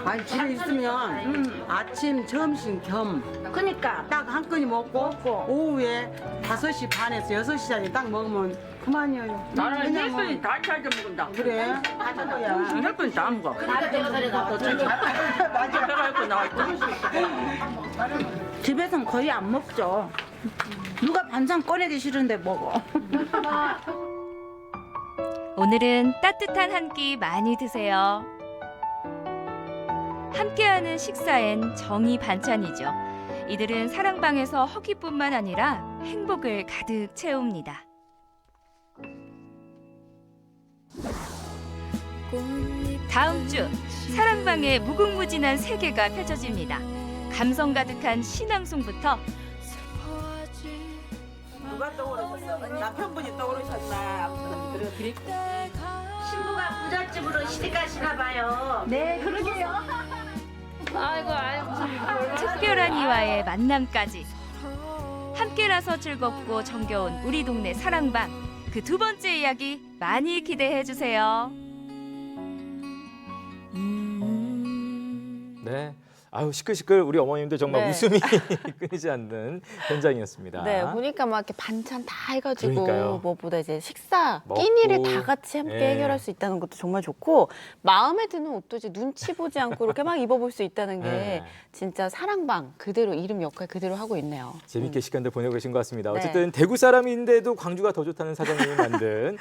아니 집에 있으면 아침 점심 겸 그러니까 딱 한 건이 먹고 오후에 5시 반에서 6시까지 딱 먹으면 그만이에요. 나는 10분이 다 찾아 먹는다. 그래? 다 먹어야. 10분이 다 먹어. 집에선 거의 안 먹죠. 누가 반찬 꺼내기 싫은데 먹어. 오늘은 따뜻한 한 끼 많이 드세요. 함께하는 식사엔 정이 반찬이죠. 이들은 사랑방에서 허기뿐만 아니라 행복을 가득 채웁니다. 다음 주 사랑방의 무궁무진한 세계가 펼쳐집니다. 감성 가득한 신앙송부터 누가 떠오르셨어? 남편분이 떠오르셨나? 신부가 부잣집으로 시집 가시나 봐요. 네, 그러게요. 특별한 이와의 만남까지 함께라서 즐겁고 정겨운 우리 동네 사랑방 그 두 번째 이야기 많이 기대해 주세요. 네. 아유 시끌시끌 우리 어머님도 정말 네. 웃음이 끊이지 않는 현장이었습니다. 네, 보니까 막 이렇게 반찬 다 해가지고 그러니까요. 무엇보다 이제 식사 먹고. 끼니를 다 같이 함께 네. 해결할 수 있다는 것도 정말 좋고 마음에 드는 옷도 이제 눈치 보지 않고 이렇게 막 입어볼 수 있다는 게 네. 진짜 사랑방 그대로 이름 역할 그대로 하고 있네요. 재밌게 시간들 보내고 계신 것 같습니다. 네. 어쨌든 대구 사람인데도 광주가 더 좋다는 사장님이 만든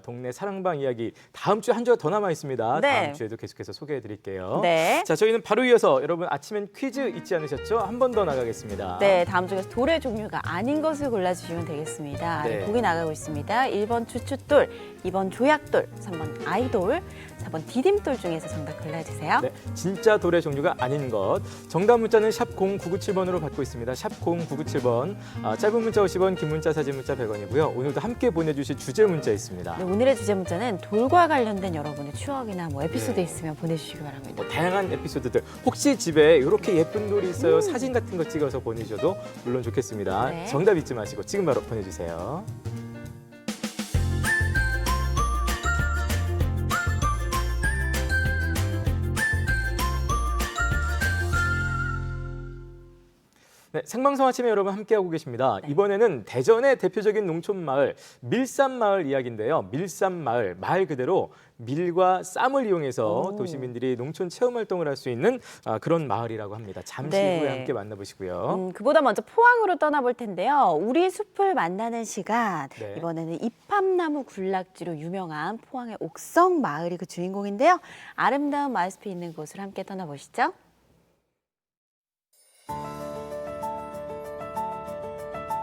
동네 사랑방 이야기 다음 주에 한 주가 더 남아 있습니다. 네. 다음 주에도 계속해서 소개해 드릴게요. 네. 자, 저희는 바로 이어서 여러분 아침엔 퀴즈 잊지 않으셨죠? 한 번 더 나가겠습니다. 네, 다음 중에서 돌의 종류가 아닌 것을 골라주시면 되겠습니다. 네. 보기 나가고 있습니다. 1번 추춧돌, 2번 조약돌, 3번 아이돌, 4번 디딤돌 중에서 정답 골라주세요. 네, 진짜 돌의 종류가 아닌 것. 정답 문자는 샵 0997번으로 받고 있습니다. 샵 0997번. 짧은 문자 50원, 긴 문자, 사진 문자 100원이고요. 오늘도 함께 보내주실 주제 문자 있습니다. 네, 오늘의 주제 문자는 돌과 관련된 여러분의 추억이나 뭐 에피소드 네. 있으면 보내주시기 바랍니다. 뭐 다양한 에피소드들 혹시 집에 이렇게 예쁜 돌이 있어요 사진 같은 거 찍어서 보내주셔도 물론 좋겠습니다. 네. 정답 잊지 마시고 지금 바로 보내주세요. 네, 생방송 아침에 여러분 함께하고 계십니다. 이번에는 대전의 대표적인 농촌 마을 밀산마을 이야기인데요. 밀산마을, 말 그대로 밀과 쌈을 이용해서 도시민들이 농촌 체험 활동을 할 수 있는 그런 마을이라고 합니다. 잠시 네. 후에 함께 만나보시고요. 그보다 먼저 포항으로 떠나볼 텐데요. 우리 숲을 만나는 시간. 네. 이번에는 이팝나무 군락지로 유명한 포항의 옥성 마을이 그 주인공인데요. 아름다운 마을숲이 있는 곳을 함께 떠나보시죠.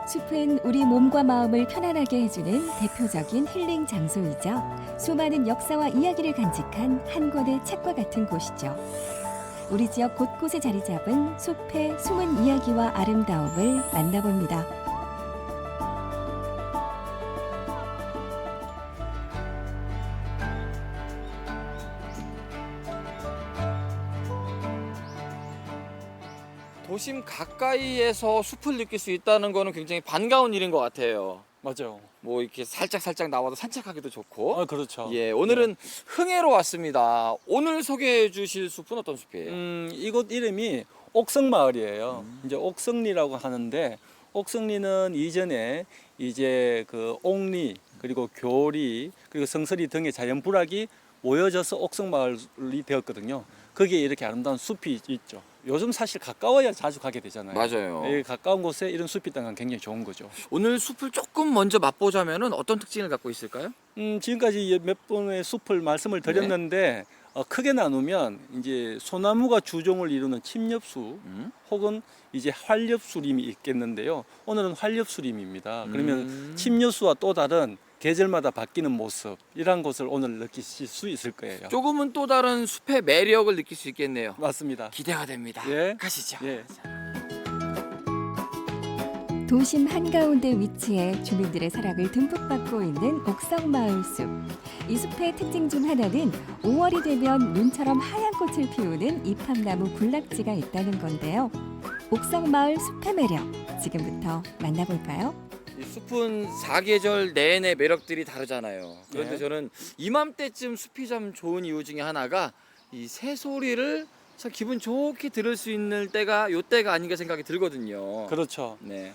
숲은 우리 몸과 마음을 편안하게 해주는 대표적인 힐링 장소이자 수많은 역사와 이야기를 간직한 한 권의 책과 같은 곳이죠. 우리 지역 곳곳에 자리 잡은 숲의 숨은 이야기와 아름다움을 만나봅니다. 도심 가까이에서 숲을 느낄 수 있다는 거는 굉장히 반가운 일인 것 같아요. 맞아요. 뭐 이렇게 살짝 나와서 산책하기도 좋고. 그렇죠. 예, 오늘은 흥해로 왔습니다. 오늘 소개해 주실 숲은 어떤 숲이에요? 이곳 이름이 옥성마을이에요. 이제 옥성리라고 하는데 옥성리는 이전에 이제 그 옥리 그리고 교리 그리고 성서리 등의 자연 불악이 모여져서 옥성마을이 되었거든요. 거기에 이렇게 아름다운 숲이 있죠. 요즘 사실 가까워야 자주 가게 되잖아요. 맞아요. 예, 가까운 곳에 이런 숲이 있다는 건 굉장히 좋은 거죠. 오늘 숲을 조금 먼저 맛보자면은 어떤 특징을 갖고 있을까요? 지금까지 몇 번의 숲을 말씀을 드렸는데 크게 나누면 이제 소나무가 주종을 이루는 침엽수 혹은 이제 활엽수림이 있겠는데요. 오늘은 활엽수림입니다. 그러면 침엽수와 또 다른 계절마다 바뀌는 모습 이런 것을 오늘 느끼실 수 있을 거예요. 조금은 또 다른 숲의 매력을 느낄 수 있겠네요. 맞습니다. 기대가 됩니다. 예. 가시죠. 예. 도심 한가운데 위치해 주민들의 사랑을 듬뿍 받고 있는 옥성마을숲. 이 숲의 특징 중 하나는 5월이 되면 눈처럼 하얀 꽃을 피우는 이팝나무 군락지가 있다는 건데요. 옥성마을 숲의 매력, 지금부터 만나볼까요? 이 숲은 사계절 내내 매력들이 다르잖아요. 그런데 네. 저는 이맘때쯤 숲이 참 좋은 이유 중에 하나가 이 새소리를 참 기분 좋게 들을 수 있는 때가 요때가 아닌가 생각이 들거든요. 그렇죠. 네.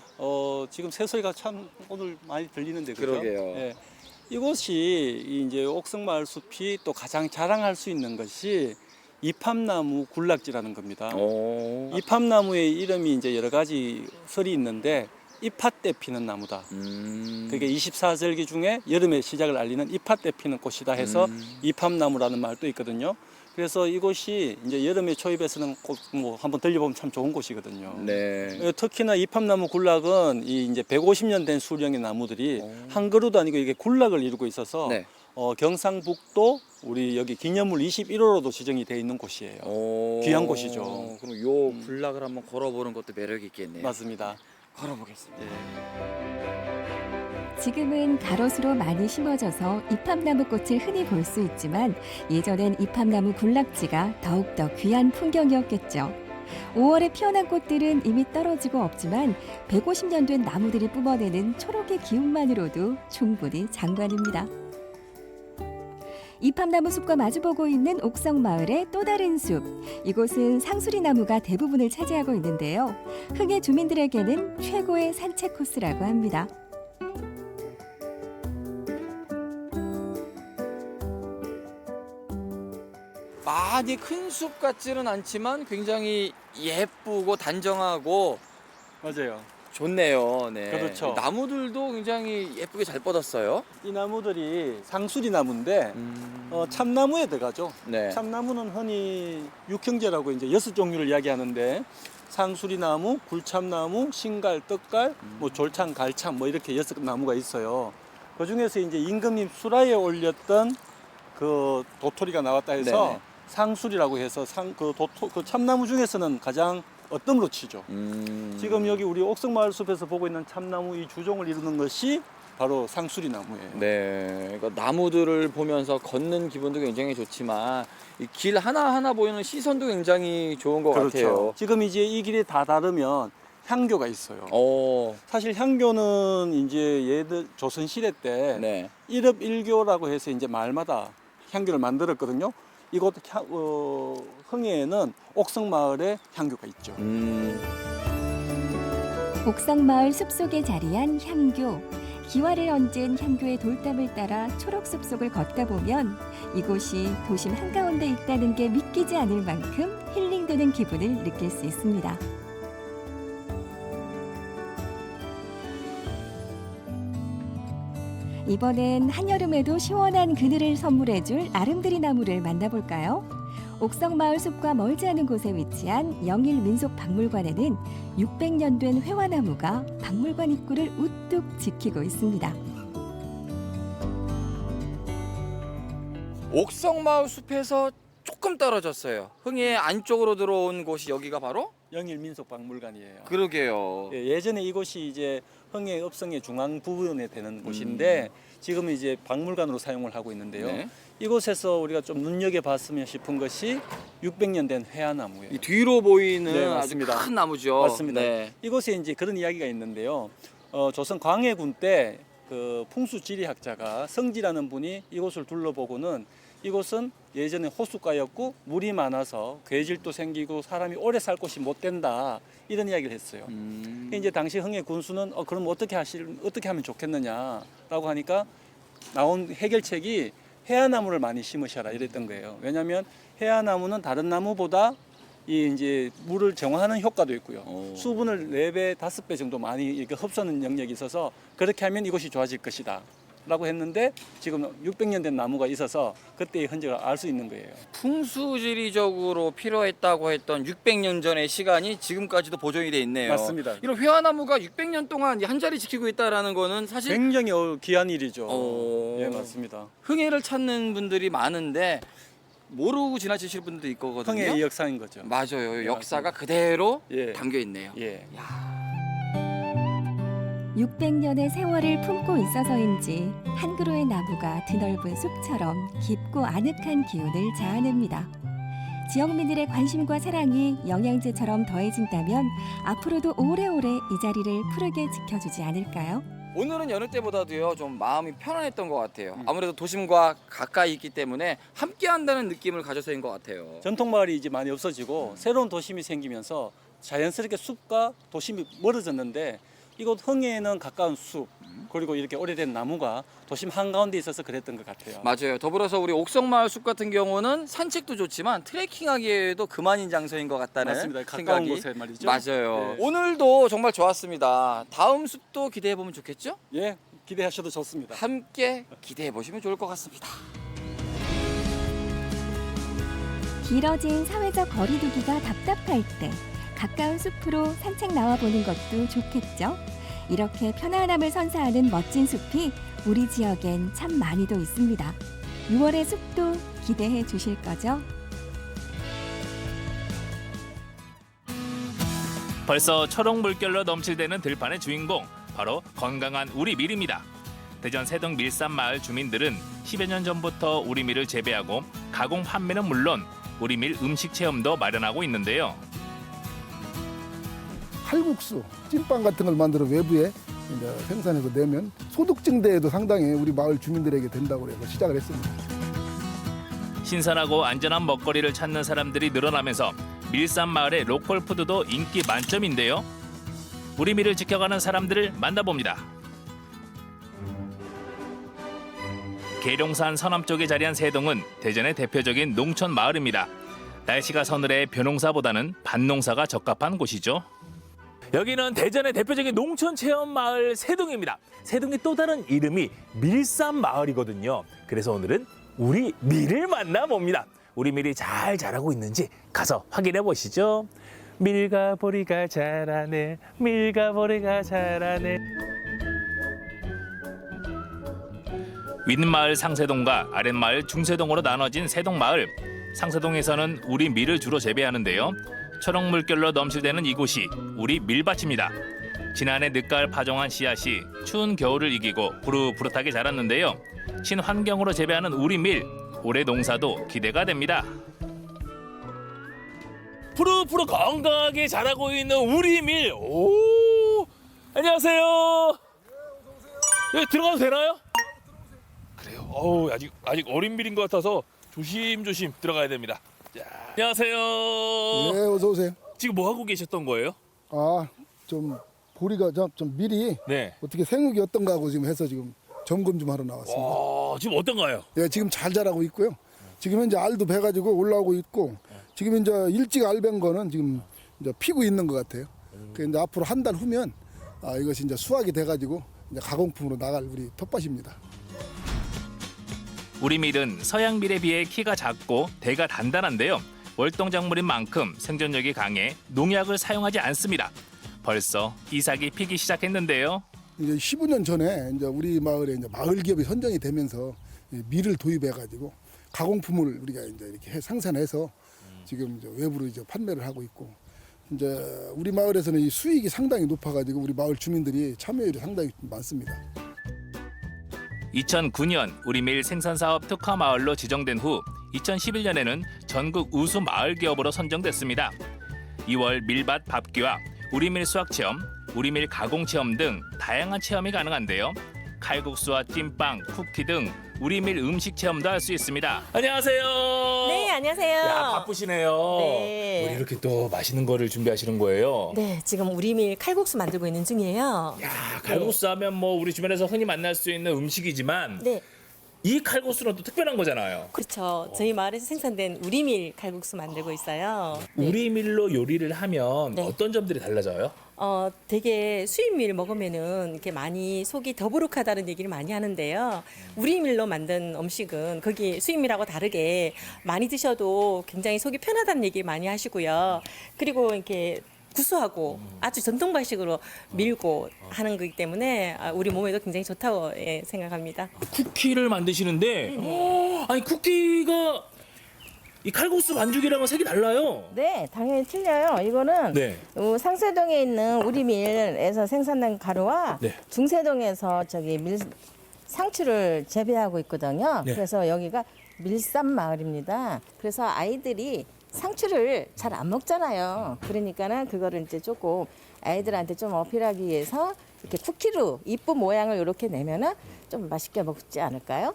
지금 새소리가 참 오늘 많이 들리는데 그죠? 그러게요. 예. 이곳이 이제 옥성마을 숲이 또 가장 자랑할 수 있는 것이 이팝나무 군락지라는 겁니다. 이팝나무의 이름이 이제 여러 가지 설이 있는데 이팥 때 피는 나무다. 그게 24절기 중에 여름의 시작을 알리는 이팥 때 피는 꽃이다 해서 이팝나무라는 말도 있거든요. 그래서 이곳이 이제 여름의 초입에서는 꼭 뭐 한번 들려보면 참 좋은 곳이거든요. 네. 특히나 이팝나무 군락은 이 이제 150년 된 수령의 나무들이 한 그루도 아니고 이게 군락을 이루고 있어서 네. 경상북도 우리 여기 기념물 21호로도 지정이 되어 있는 곳이에요. 귀한 곳이죠. 그럼 요 군락을 한번 걸어보는 것도 매력이 있겠네요. 맞습니다. 걸어보겠습니다. 지금은 가로수로 많이 심어져서 이팝나무 꽃을 흔히 볼 수 있지만 예전엔 이팝나무 군락지가 더욱더 귀한 풍경이었겠죠. 5월에 피어난 꽃들은 이미 떨어지고 없지만 150년 된 나무들이 뿜어내는 초록의 기운만으로도 충분히 장관입니다. 이팝나무 숲과 마주보고 있는 옥성마을의 또 다른 숲. 이곳은 상수리나무가 대부분을 차지하고 있는데요. 흥해 주민들에게는 최고의 산책 코스라고 합니다. 많이 큰 숲 같지는 않지만 굉장히 예쁘고 단정하고 맞아요. 좋네요. 네. 그렇죠. 나무들도 굉장히 예쁘게 잘 뻗었어요. 이 나무들이 상수리 나무인데 참나무에 들어가죠. 네. 참나무는 흔히 육형제라고 이제 6종류를 이야기하는데 상수리 나무, 굴참나무, 신갈, 떡갈, 뭐 졸참, 갈참 뭐 이렇게 6나무가 있어요. 그 중에서 이제 임금님 수라에 올렸던 그 도토리가 나왔다 해서 네네. 상수리라고 해서 그 참나무 중에서는 가장 어뜸으로 치죠. 지금 여기 우리 옥성마을 숲에서 보고 있는 참나무 이 주종을 이루는 것이 바로 상수리 나무예요. 네, 그러니까 나무들을 보면서 걷는 기분도 굉장히 좋지만 이 길 하나하나 보이는 시선도 굉장히 좋은 것 그렇죠. 같아요. 지금 이제 이 길이 다 다르면 향교가 있어요. 사실 향교는 이제 예들 조선 시대 때 네. 일업일교라고 해서 이제 마을마다 향교를 만들었거든요. 이곳 흥해에는 옥성마을에 향교가 있죠. 옥성마을 숲속에 자리한 향교. 기와를 얹은 향교의 돌담을 따라 초록숲 속을 걷다 보면 이곳이 도심 한가운데 있다는 게 믿기지 않을 만큼 힐링되는 기분을 느낄 수 있습니다. 이번엔 한여름에도 시원한 그늘을 선물해줄 아름드리 나무를 만나볼까요? 옥성마을 숲과 멀지 않은 곳에 위치한 영일민속박물관에는 600년 된 회화나무가 박물관 입구를 우뚝 지키고 있습니다. 옥성마을 숲에서 조금 떨어졌어요. 흥해 안쪽으로 들어온 곳이 여기가 바로 영일민속박물관이에요. 그러게요. 예전에 이곳이 이제 흥해 읍성의 중앙 부분에 되는 곳인데 지금 이제 박물관으로 사용을 하고 있는데요. 네. 이곳에서 우리가 좀 눈여겨봤으면 싶은 것이 600년 된 회화나무예요. 이 뒤로 보이는 네, 아주 맞습니다. 큰 나무죠. 맞습니다. 네. 이곳에 이제 그런 이야기가 있는데요. 조선 광해군 때 그 풍수지리학자가 성지라는 분이 이곳을 둘러보고는 이곳은 예전에 호숫가였고 물이 많아서 괴질도 생기고 사람이 오래 살 곳이 못 된다 이런 이야기를 했어요. 이제 당시 흥해 군수는 그럼 어떻게 하면 좋겠느냐라고 하니까 나온 해결책이 회화나무를 많이 심으셔라 이랬던 거예요. 왜냐하면 회화나무는 다른 나무보다 이 이제 물을 정화하는 효과도 있고요. 수분을 4배, 5배 정도 많이 이렇게 흡수하는 영역이 있어서 그렇게 하면 이곳이 좋아질 것이다. 라고 했는데 지금 600년 된 나무가 있어서 그때의 흔적을 알 수 있는 거예요. 풍수지리적으로 필요했다고 했던 600년 전의 시간이 지금까지도 보존이 돼 있네요. 맞습니다. 이런 회화나무가 600년 동안 한 자리 지키고 있다라는 거는 사실 굉장히 귀한 일이죠. 예, 맞습니다. 흥해를 찾는 분들이 많은데 모르고 지나치실 분들도 있거든요. 흥해의 역사인 거죠. 맞아요. 예, 역사가 그대로 예. 담겨 있네요. 예. 600년의 세월을 품고 있어서인지 한 그루의 나무가 드넓은 숲처럼 깊고 아늑한 기운을 자아냅니다. 지역민들의 관심과 사랑이 영양제처럼 더해진다면 앞으로도 오래오래 이 자리를 푸르게 지켜주지 않을까요? 오늘은 여느 때보다도요 좀 마음이 편안했던 것 같아요. 아무래도 도심과 가까이 있기 때문에 함께한다는 느낌을 가져서인 것 같아요. 전통 마을이 이제 많이 없어지고 새로운 도심이 생기면서 자연스럽게 숲과 도심이 멀어졌는데 이곳 흥해에는 가까운 숲 그리고 이렇게 오래된 나무가 도심 한가운데 있어서 그랬던 것 같아요. 맞아요. 더불어서 우리 옥성마을 숲 같은 경우는 산책도 좋지만 트레킹하기에도 그만인 장소인 것 같다는 맞습니다. 가까운 생각이 곳에 말이죠. 맞아요. 네. 오늘도 정말 좋았습니다. 다음 숲도 기대해 보면 좋겠죠? 예, 기대하셔도 좋습니다. 함께 기대해 보시면 좋을 것 같습니다. 길어진 사회적 거리두기가 답답할 때 가까운 숲으로 산책 나와보는 것도 좋겠죠. 이렇게 편안함을 선사하는 멋진 숲이 우리 지역엔 참 많이도 있습니다. 6월의 숲도 기대해 주실 거죠? 벌써 초록 물결로 넘칠대는 들판의 주인공, 바로 건강한 우리밀입니다. 대전 세동 밀산마을 주민들은 10여 년 전부터 우리밀을 재배하고 가공 판매는 물론 우리밀 음식 체험도 마련하고 있는데요. 칼국수, 찐빵 같은 걸 만들어 외부에 이제 생산해서 내면 소득 증대에도 상당히 우리 마을 주민들에게 된다고 해서 시작을 했습니다. 신선하고 안전한 먹거리를 찾는 사람들이 늘어나면서 밀산마을의 로컬 푸드도 인기 만점인데요. 우리밀을 지켜가는 사람들을 만나봅니다. 계룡산 서남쪽에 자리한 세동은 대전의 대표적인 농촌 마을입니다. 날씨가 서늘해 벼농사보다는 밭농사가 적합한 곳이죠. 여기는 대전의 대표적인 농촌 체험 마을 세동입니다. 세동의 또 다른 이름이 밀산마을이거든요. 그래서 오늘은 우리 밀을 만나봅니다. 우리 밀이 잘 자라고 있는지 가서 확인해 보시죠. 밀과 보리가 자라네, 밀과 보리가 자라네. 윗마을 상세동과 아랫마을 중세동으로 나눠진 세동마을. 상세동에서는 우리 밀을 주로 재배하는데요. 초록 물결로 넘실대는 이곳이 우리 밀밭입니다. 지난해 늦가을 파종한 씨앗이 추운 겨울을 이기고 부릇부릇하게 자랐는데요. 친환경으로 재배하는 우리 밀, 올해 농사도 기대가 됩니다. 푸릇푸릇 건강하게 자라고 있는 우리 밀. 오, 안녕하세요. 여기 들어가도 되나요? 그래요. 어우, 아직 어린 밀인 것 같아서 조심조심 들어가야 됩니다. 자, 안녕하세요. 네, 어서 오세요. 지금 뭐 하고 계셨던 거예요? 아, 좀 보리가 좀 밀이 네. 어떻게 생육이 어떤가 하고 지금 해서 지금 점검 좀 하러 나왔습니다. 와, 지금 어떤가요? 예, 지금 잘 자라고 있고요. 지금 현재 알도 베가지고 올라오고 있고 지금 이제 일찍 알 벤 거는 지금 이제 피고 있는 것 같아요. 그 이제 앞으로 한 달 후면 이것이 이제 수확이 돼가지고 이제 가공품으로 나갈 우리 텃밭입니다. 우리 밀은 서양 밀에 비해 키가 작고 대가 단단한데요. 월동작물인 만큼 생존력이 강해 농약을 사용하지 않습니다. 벌써 이삭이 피기 시작했는데요. 이제 15년 전에 이제 우리 마을에 이제 마을 기업이 선정이 되면서 밀을 도입해가지고 가공품을 우리가 이제 이렇게 생산해서 지금 이제 외부로 이제 판매를 하고 있고 이제 우리 마을에서는 이 수익이 상당히 높아가지고 우리 마을 주민들이 참여율이 상당히 많습니다. 2009년 우리 밀 생산사업 특화마을로 지정된 후 2011년에는 전국 우수 마을 기업으로 선정됐습니다. 2월 밀밭 밟기와 우리밀 수확체험, 우리밀 가공체험 등 다양한 체험이 가능한데요. 칼국수와 찐빵, 쿠키 등 우리밀 음식 체험도 할 수 있습니다. 안녕하세요. 네, 안녕하세요. 야, 바쁘시네요. 네. 왜 이렇게 또 맛있는 거를 준비하시는 거예요? 네, 지금 우리밀 칼국수 만들고 있는 중이에요. 칼국수 하면 뭐 우리 주변에서 흔히 만날 수 있는 음식이지만 네. 이 칼국수는 또 특별한 거잖아요. 그렇죠. 저희 마을에서 생산된 우리밀 칼국수 만들고 있어요. 네. 우리밀로 요리를 하면 네. 어떤 점들이 달라져요? 되게 수입밀 먹으면은 이렇게 많이 속이 더부룩하다는 얘기를 많이 하는데요. 우리밀로 만든 음식은 거기 수입밀하고 다르게 많이 드셔도 굉장히 속이 편하다는 얘기 많이 하시고요. 그리고 이렇게 구수하고 아주 전통 방식으로 밀고 하는 거기 때문에 우리 몸에도 굉장히 좋다고 생각합니다. 쿠키를 만드시는데 아니 쿠키가 이 칼국수 반죽이랑은 색이 달라요. 네, 당연히 틀려요. 이거는 네. 상세동에 있는 우리밀에서 생산된 가루와 네. 중세동에서 상추를 재배하고 있거든요. 네. 그래서 여기가 밀산 마을입니다. 그래서 아이들이 상추를 잘 안 먹잖아요. 그러니까는 그거를 이제 조금 아이들한테 좀 어필하기 위해서 이렇게 쿠키로 이쁜 모양을 이렇게 내면은 좀 맛있게 먹지 않을까요?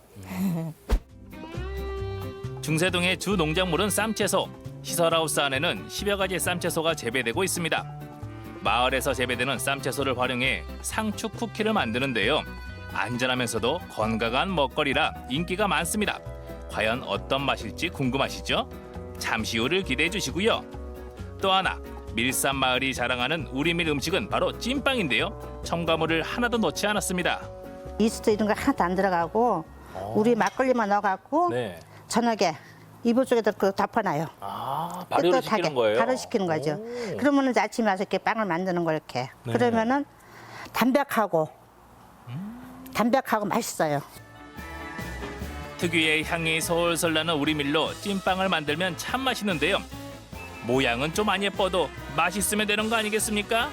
중세동의 주 농작물은 쌈채소. 시설하우스 안에는 10여 가지 쌈채소가 재배되고 있습니다. 마을에서 재배되는 쌈채소를 활용해 상추 쿠키를 만드는데요. 안전하면서도 건강한 먹거리라 인기가 많습니다. 과연 어떤 맛일지 궁금하시죠? 잠시 후를 기대해 주시고요. 또 하나, 밀산 마을이 자랑하는 우리밀 음식은 바로 찐빵인데요. 첨가물을 하나도 넣지 않았습니다. 이스트 이런 거 하나도 안 들어가고 우리 막걸리만 넣어갖고 네. 저녁에 이불 속에다 그 덮어놔요. 발효를 시키는 거예요? 발효시키는 거죠. 오. 그러면은 이제 아침에 와서 이렇게 빵을 만드는 거 이렇게. 네. 그러면은 담백하고 맛있어요. 특유의 향이 솔솔 나는 우리밀로 찐빵을 만들면 참 맛있는데요. 모양은 좀 안 예뻐도 맛있으면 되는 거 아니겠습니까?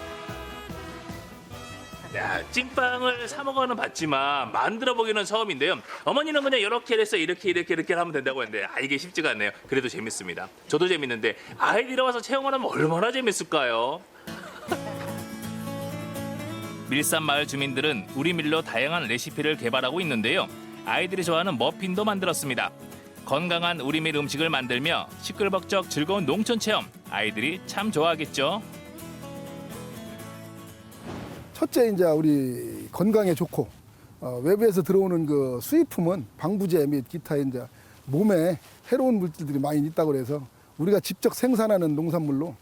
야, 찐빵을 사 먹어는 봤지만 만들어 보기는 처음인데요. 어머니는 그냥 이렇게 해서 이렇게 하면 된다고 했는데 이게 쉽지가 않네요. 그래도 재밌습니다. 저도 재밌는데 아이들이 와서 체험을 하면 얼마나 재밌을까요? 밀산 마을 주민들은 우리밀로 다양한 레시피를 개발하고 있는데요. 아이들이 좋아하는 머핀도 만들었습니다. 건강한 우리밀 음식을 만들며 시끌벅적 즐거운 농촌 체험. 아이들이 참 좋아하겠죠. 첫째 이제 우리 건강에 좋고 외부에서 들어오는 그 수입품은 방부제 및 기타 이제 몸에 해로운 물질들이 많이 있다고 그래서 우리가 직접 생산하는 농산물로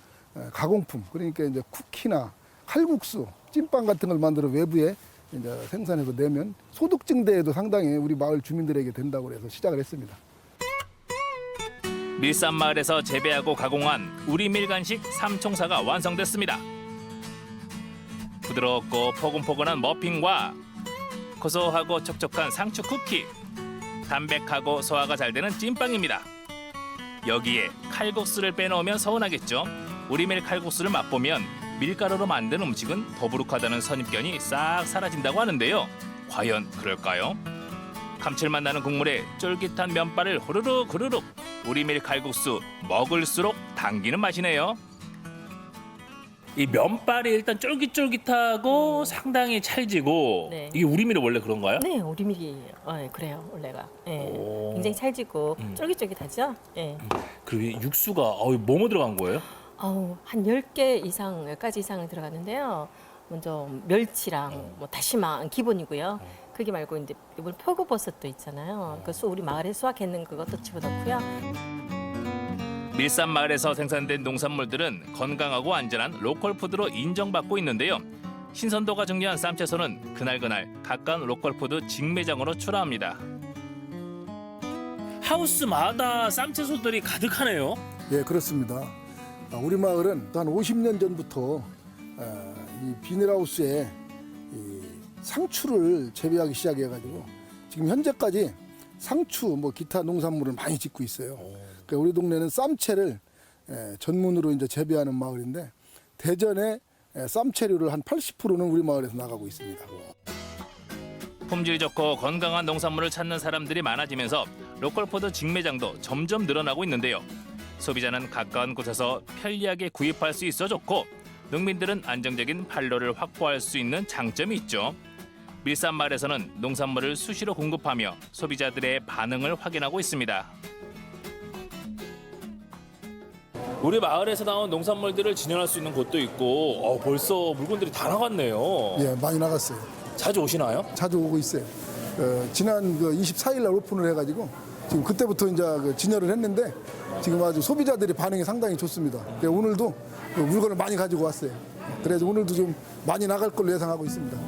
가공품 그러니까 이제 쿠키나 칼국수, 찐빵 같은 걸 만들어 외부에 이제 생산해서 내면 소득 증대에도 상당히 우리 마을 주민들에게 된다고 해서 시작을 했습니다. 밀산 마을에서 재배하고 가공한 우리밀 간식 삼총사가 완성됐습니다. 부드럽고 포근포근한 머핀과 고소하고 촉촉한 상추 쿠키, 담백하고 소화가 잘 되는 찐빵입니다. 여기에 칼국수를 빼놓으면 서운하겠죠. 우리밀 칼국수를 맛보면 밀가루로 만든 음식은 더부룩하다는 선입견이 싹 사라진다고 하는데요. 과연 그럴까요? 감칠맛 나는 국물에 쫄깃한 면발을 후루룩 후루룩. 우리밀 칼국수 먹을수록 당기는 맛이네요. 이 면발이 일단 쫄깃쫄깃하고 상당히 찰지고 네. 이게 우리밀이 원래 그런가요? 네, 우리밀이 그래요, 원래가. 굉장히 찰지고 쫄깃쫄깃하죠? 예. 그리고 육수가 뭐뭐 들어간 거예요? 한 10개 이상, 10가지 이상 들어가는데요. 먼저 멸치랑 뭐 다시마 기본이고요. 그게 말고 이제 이번 표고버섯도 있잖아요. 우리 마을에 수확했는 그것도 집어넣고요. 밀산 마을에서 생산된 농산물들은 건강하고 안전한 로컬 푸드로 인정받고 있는데요. 신선도가 중요한 쌈채소는 그날그날 가까운 로컬 푸드 직매장으로 출하합니다. 하우스마다 쌈채소들이 가득하네요. 예, 그렇습니다. 우리 마을은 한 50년 전부터 이 비닐하우스에 이 상추를 재배하기 시작해가지고 지금 현재까지 상추, 뭐 기타 농산물을 많이 짓고 있어요. 그러니까 우리 동네는 쌈채를 전문으로 이제 재배하는 마을인데 대전에 쌈채류를 한 80%는 우리 마을에서 나가고 있습니다. 품질 좋고 건강한 농산물을 찾는 사람들이 많아지면서 로컬푸드 직매장도 점점 늘어나고 있는데요. 소비자는 가까운 곳에서 편리하게 구입할 수 있어 좋고 농민들은 안정적인 판로를 확보할 수 있는 장점이 있죠. 밀산 마을에서는 농산물을 수시로 공급하며 소비자들의 반응을 확인하고 있습니다. 우리 마을에서 나온 농산물들을 진열할 수 있는 곳도 있고 벌써 물건들이 다 나갔네요. 예, 많이 나갔어요. 자주 오시나요? 자주 오고 있어요. 지난 그 24일 날 오픈을 해가지고 지금 그때부터 이제 그 진열을 했는데 지금 아주 소비자들의 반응이 상당히 좋습니다. 오늘도 그 물건을 많이 가지고 왔어요. 그래서 오늘도 좀 많이 나갈 걸로 예상하고 있습니다.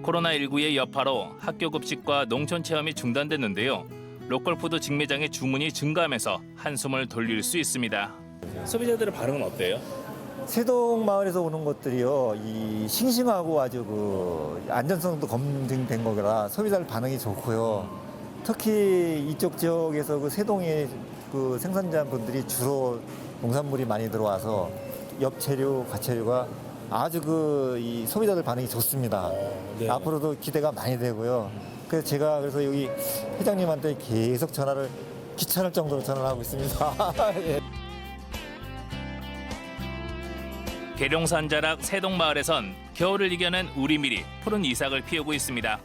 코로나19의 여파로 학교 급식과 농촌 체험이 중단됐는데요. 로컬푸드 직매장의 주문이 증가하면서 한숨을 돌릴 수 있습니다. 소비자들의 반응은 어때요? 세동 마을에서 오는 것들이요, 이 싱싱하고 아주 그 안전성도 검증된 거라 소비자들 반응이 좋고요. 특히 이쪽 지역에서 그 세동의 그 생산자분들이 주로 농산물이 많이 들어와서 엽채류, 가채류가 아주 이 소비자들 반응이 좋습니다. 네. 앞으로도 기대가 많이 되고요. 그래서 제가 여기 회장님한테 계속 전화를 귀찮을 정도로 전화를 하고 있습니다. 예. 계룡산 자락 세동마을에선 겨울을 이겨낸 우리밀이 푸른 이삭을 피우고 있습니다.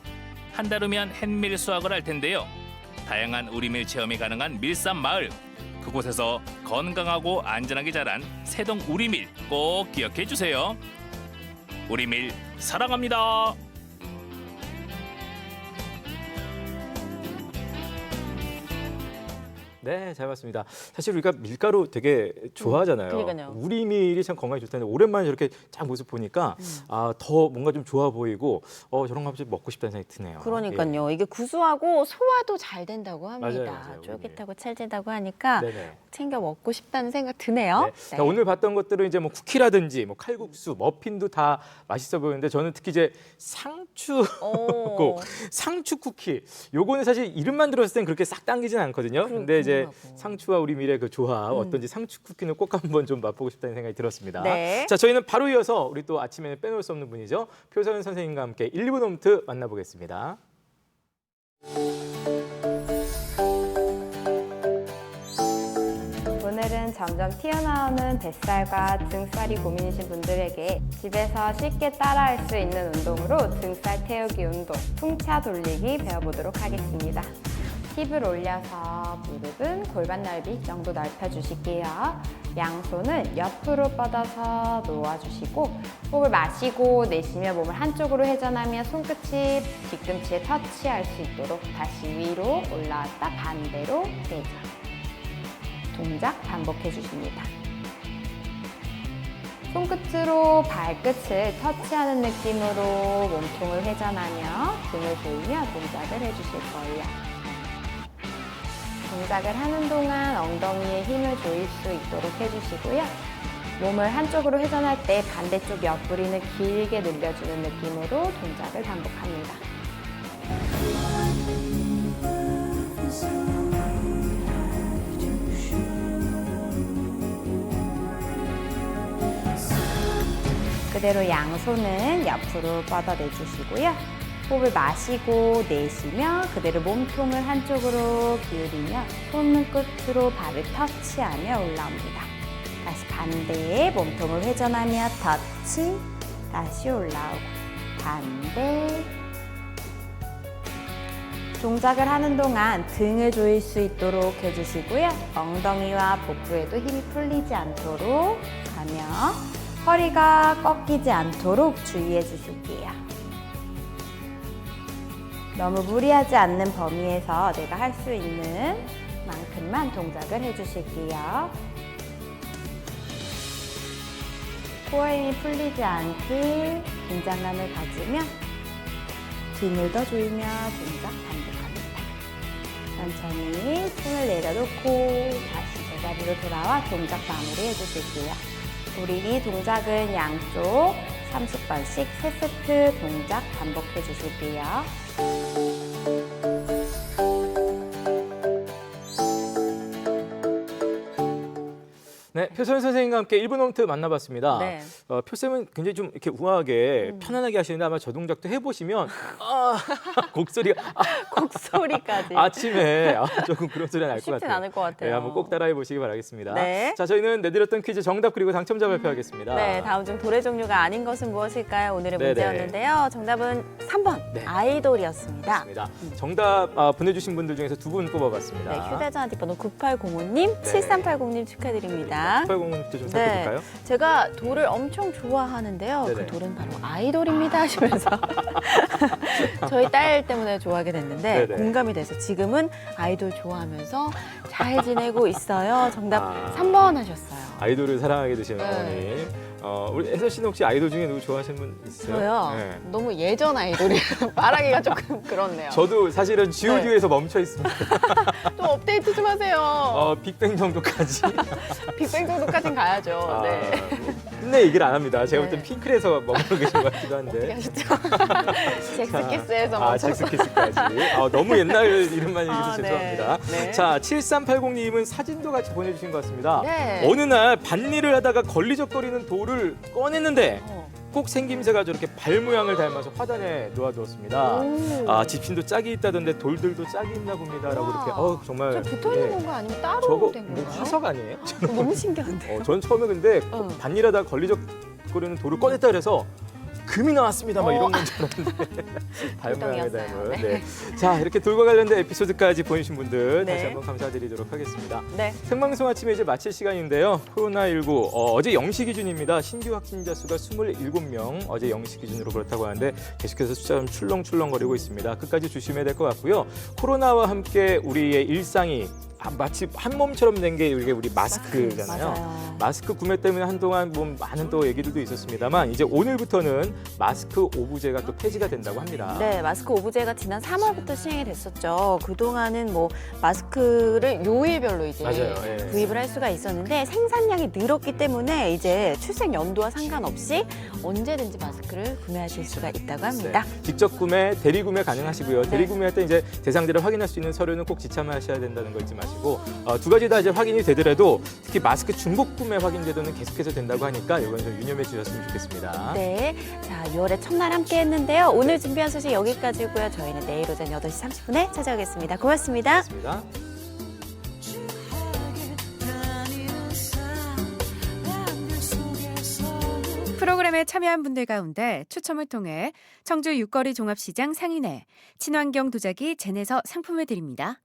한 달 후면 햇밀 수확을 할 텐데요. 다양한 우리밀 체험이 가능한 밀산마을. 그곳에서 건강하고 안전하게 자란 세동 우리밀 꼭 기억해 주세요. 우리밀 사랑합니다. 네, 잘 봤습니다. 사실 우리가 밀가루 되게 좋아하잖아요. 그러니까요. 우리 밀이 참 건강에 좋다는데 오랜만에 저렇게 쫙 모습 보니까 더 뭔가 좀 좋아 보이고 저런 거 갑자기 먹고 싶다는 생각이 드네요. 그러니까요. 이게 구수하고 소화도 잘 된다고 합니다. 맞아요. 쫄깃하고 찰지다고 하니까 네네. 챙겨 먹고 싶다는 생각 드네요. 네. 자, 오늘 봤던 것들은 이제 뭐 쿠키라든지 뭐 칼국수, 머핀도 다 맛있어 보이는데 저는 특히 이제 상추 상추 쿠키. 요거는 사실 이름만 들었을 땐 그렇게 싹 당기진 않거든요. 근데 이제 상추와 우리 밀의 그 조합 어떤지 상추 쿠키는 꼭 한번 좀 맛보고 싶다는 생각이 들었습니다. 네. 자, 저희는 바로 이어서 우리 또 아침에 빼놓을 수 없는 분이죠. 표서연 선생님과 함께 1분 홈트 만나보겠습니다. 오늘은 점점 튀어나오는 뱃살과 등살이 고민이신 분들에게 집에서 쉽게 따라할 수 있는 운동으로 등살 태우기 운동, 풍차 돌리기 배워보도록 하겠습니다. 힙을 올려서 무릎은 골반 넓이 정도 넓혀주실게요. 양손은 옆으로 뻗어서 놓아주시고 호흡을 마시고 내쉬며 몸을 한쪽으로 회전하며 손끝이 뒤꿈치에 터치할 수 있도록 다시 위로 올라왔다 반대로 회전. 동작 반복해 주십니다. 손끝으로 발끝을 터치하는 느낌으로 몸통을 회전하며 등을 조이며 동작을 해주실 거예요. 동작을 하는 동안 엉덩이에 힘을 조일 수 있도록 해주시고요. 몸을 한쪽으로 회전할 때 반대쪽 옆구리는 길게 늘려주는 느낌으로 동작을 반복합니다. 그대로 양손은 옆으로 뻗어내주시고요. 호흡을 마시고 내쉬며 그대로 몸통을 한쪽으로 기울이며 손끝으로 발을 터치하며 올라옵니다. 다시 반대에 몸통을 회전하며 터치, 다시 올라오고 반대. 동작을 하는 동안 등을 조일 수 있도록 해주시고요. 엉덩이와 복부에도 힘이 풀리지 않도록 하며 허리가 꺾이지 않도록 주의해 주실게요. 너무 무리하지 않는 범위에서 내가 할 수 있는 만큼만 동작을 해주실게요. 코어 힘이 풀리지 않게 긴장감을 가지며 등을 더 조이며 동작 반복합니다. 천천히 숨을 내려놓고 다시 제자리로 돌아와 동작 마무리 해주실게요. 우리 이 동작은 양쪽 30번씩 3세트 동작 반복해 주실게요. 네, 표서연 선생님과 함께 1분 홈트 만나봤습니다. 네. 표쌤은 굉장히 좀 이렇게 우아하게 편안하게 하시는데 아마 저 동작도 해보시면 곡소리가 곡소리까지 아침에 조금 그런 소리가 날 것 같아요. 쉽진 않을 것 같아요. 네, 한번 꼭 따라해 보시기 바라겠습니다. 네. 자, 저희는 내드렸던 퀴즈 정답 그리고 당첨자 발표하겠습니다. 네, 다음 중 도래 종류가 아닌 것은 무엇일까요? 오늘의 네네. 문제였는데요. 정답은 3번 아이돌이었습니다. 맞습니다. 정답 보내주신 분들 중에서 2분 뽑아봤습니다. 네, 휴대전화 뒷번호 9805님, 네. 7380님 축하드립니다. 9805님 좀 살펴볼까요? 제가 돌을 엄청 좋아하는데요. 네네. 그 돌은 바로 아이돌입니다 하시면서 저희 딸 때문에 좋아하게 됐는데 네네. 공감이 돼서 지금은 아이돌 좋아하면서 잘 지내고 있어요. 정답 3번 하셨어요. 아이돌을 사랑하게 되시는 네. 어머니. 우리 혜서 씨는 혹시 아이돌 중에 누구 좋아하시는 분 있어요? 저요? 네. 너무 예전 아이돌이에요. 말하기가 조금 그렇네요. 저도 사실은 G.O.D에서 멈춰 있습니다. 또 업데이트 좀 하세요. 빅뱅 정도까지. 빅뱅 정도까지는 가야죠. 네. 근데 얘기를 안 합니다. 제가 볼 네. 땐 핑클에서 머무르고 계신 것 같기도 한데. 잭스키스에서 멈춰서. 잭스키스까지. 너무 옛날 이름만 얘기해서 네. 죄송합니다. 네. 자, 7380님은 사진도 같이 보내주신 것 같습니다. 네. 어느 날 밭일을 하다가 걸리적거리는 돌을 꺼냈는데 꼭 생김새가 저렇게 발 모양을 닮아서 화단에 놓아두었습니다. 오. 집신도 짝이 있다던데 돌들도 짝이 있나 봅니다라고 이렇게 정말 저 붙어 있는 예. 건가 아니면 따로 저거 된 뭐 건가요? 화석 아니에요? 너무 신기한데요. 전 처음에 근데 밭일하다 걸리적거리는 돌을 꺼냈다 그래서 금이 나왔습니다. 막 이런 건 줄 알았는데 발 모양에 굴덩이였어요. 닮은. 네. 네. 자, 이렇게 돌과 관련된 에피소드까지 보내주신 분들 네. 다시 한번 감사드리도록 하겠습니다. 네. 생방송 아침에 이제 마칠 시간인데요. 코로나19 어제 0시 기준입니다. 신규 확진자 수가 27명. 어제 0시 기준으로 그렇다고 하는데 계속해서 숫자가 출렁출렁거리고 있습니다. 끝까지 조심해야 될 것 같고요. 코로나와 함께 우리의 일상이 마치 한 몸처럼 된 게 우리 마스크잖아요. 맞아요. 마스크 구매 때문에 한동안 뭐 많은 또 얘기들도 있었습니다만 이제 오늘부터는 마스크 오브제가 또 폐지가 된다고 합니다. 네, 마스크 오브제가 지난 3월부터 시행이 됐었죠. 그동안은 뭐 마스크를 요일별로 이제 맞아요. 예. 구입을 할 수가 있었는데 생산량이 늘었기 때문에 이제 출생 연도와 상관없이 언제든지 마스크를 구매하실 수가 있다고 합니다. 네. 직접 구매, 대리 구매 가능하시고요. 대리 구매할 때 이제 대상자를 확인할 수 있는 서류는 꼭 지참하셔야 된다는 거 잊지 마시고 두 가지 다 이제 확인이 되더라도 특히 마스크 중복 구매 확인 제도는 계속해서 된다고 하니까 이건 좀 유념해 주셨으면 좋겠습니다. 네, 자 6월의 첫날 함께 했는데요. 오늘 준비한 소식 여기까지고요. 저희는 내일 오전 8시 30분에 찾아오겠습니다. 고맙습니다. 고맙습니다. 프로그램에 참여한 분들 가운데 추첨을 통해 청주 육거리 종합시장 상인회 친환경 도자기 젠에서 상품을 드립니다.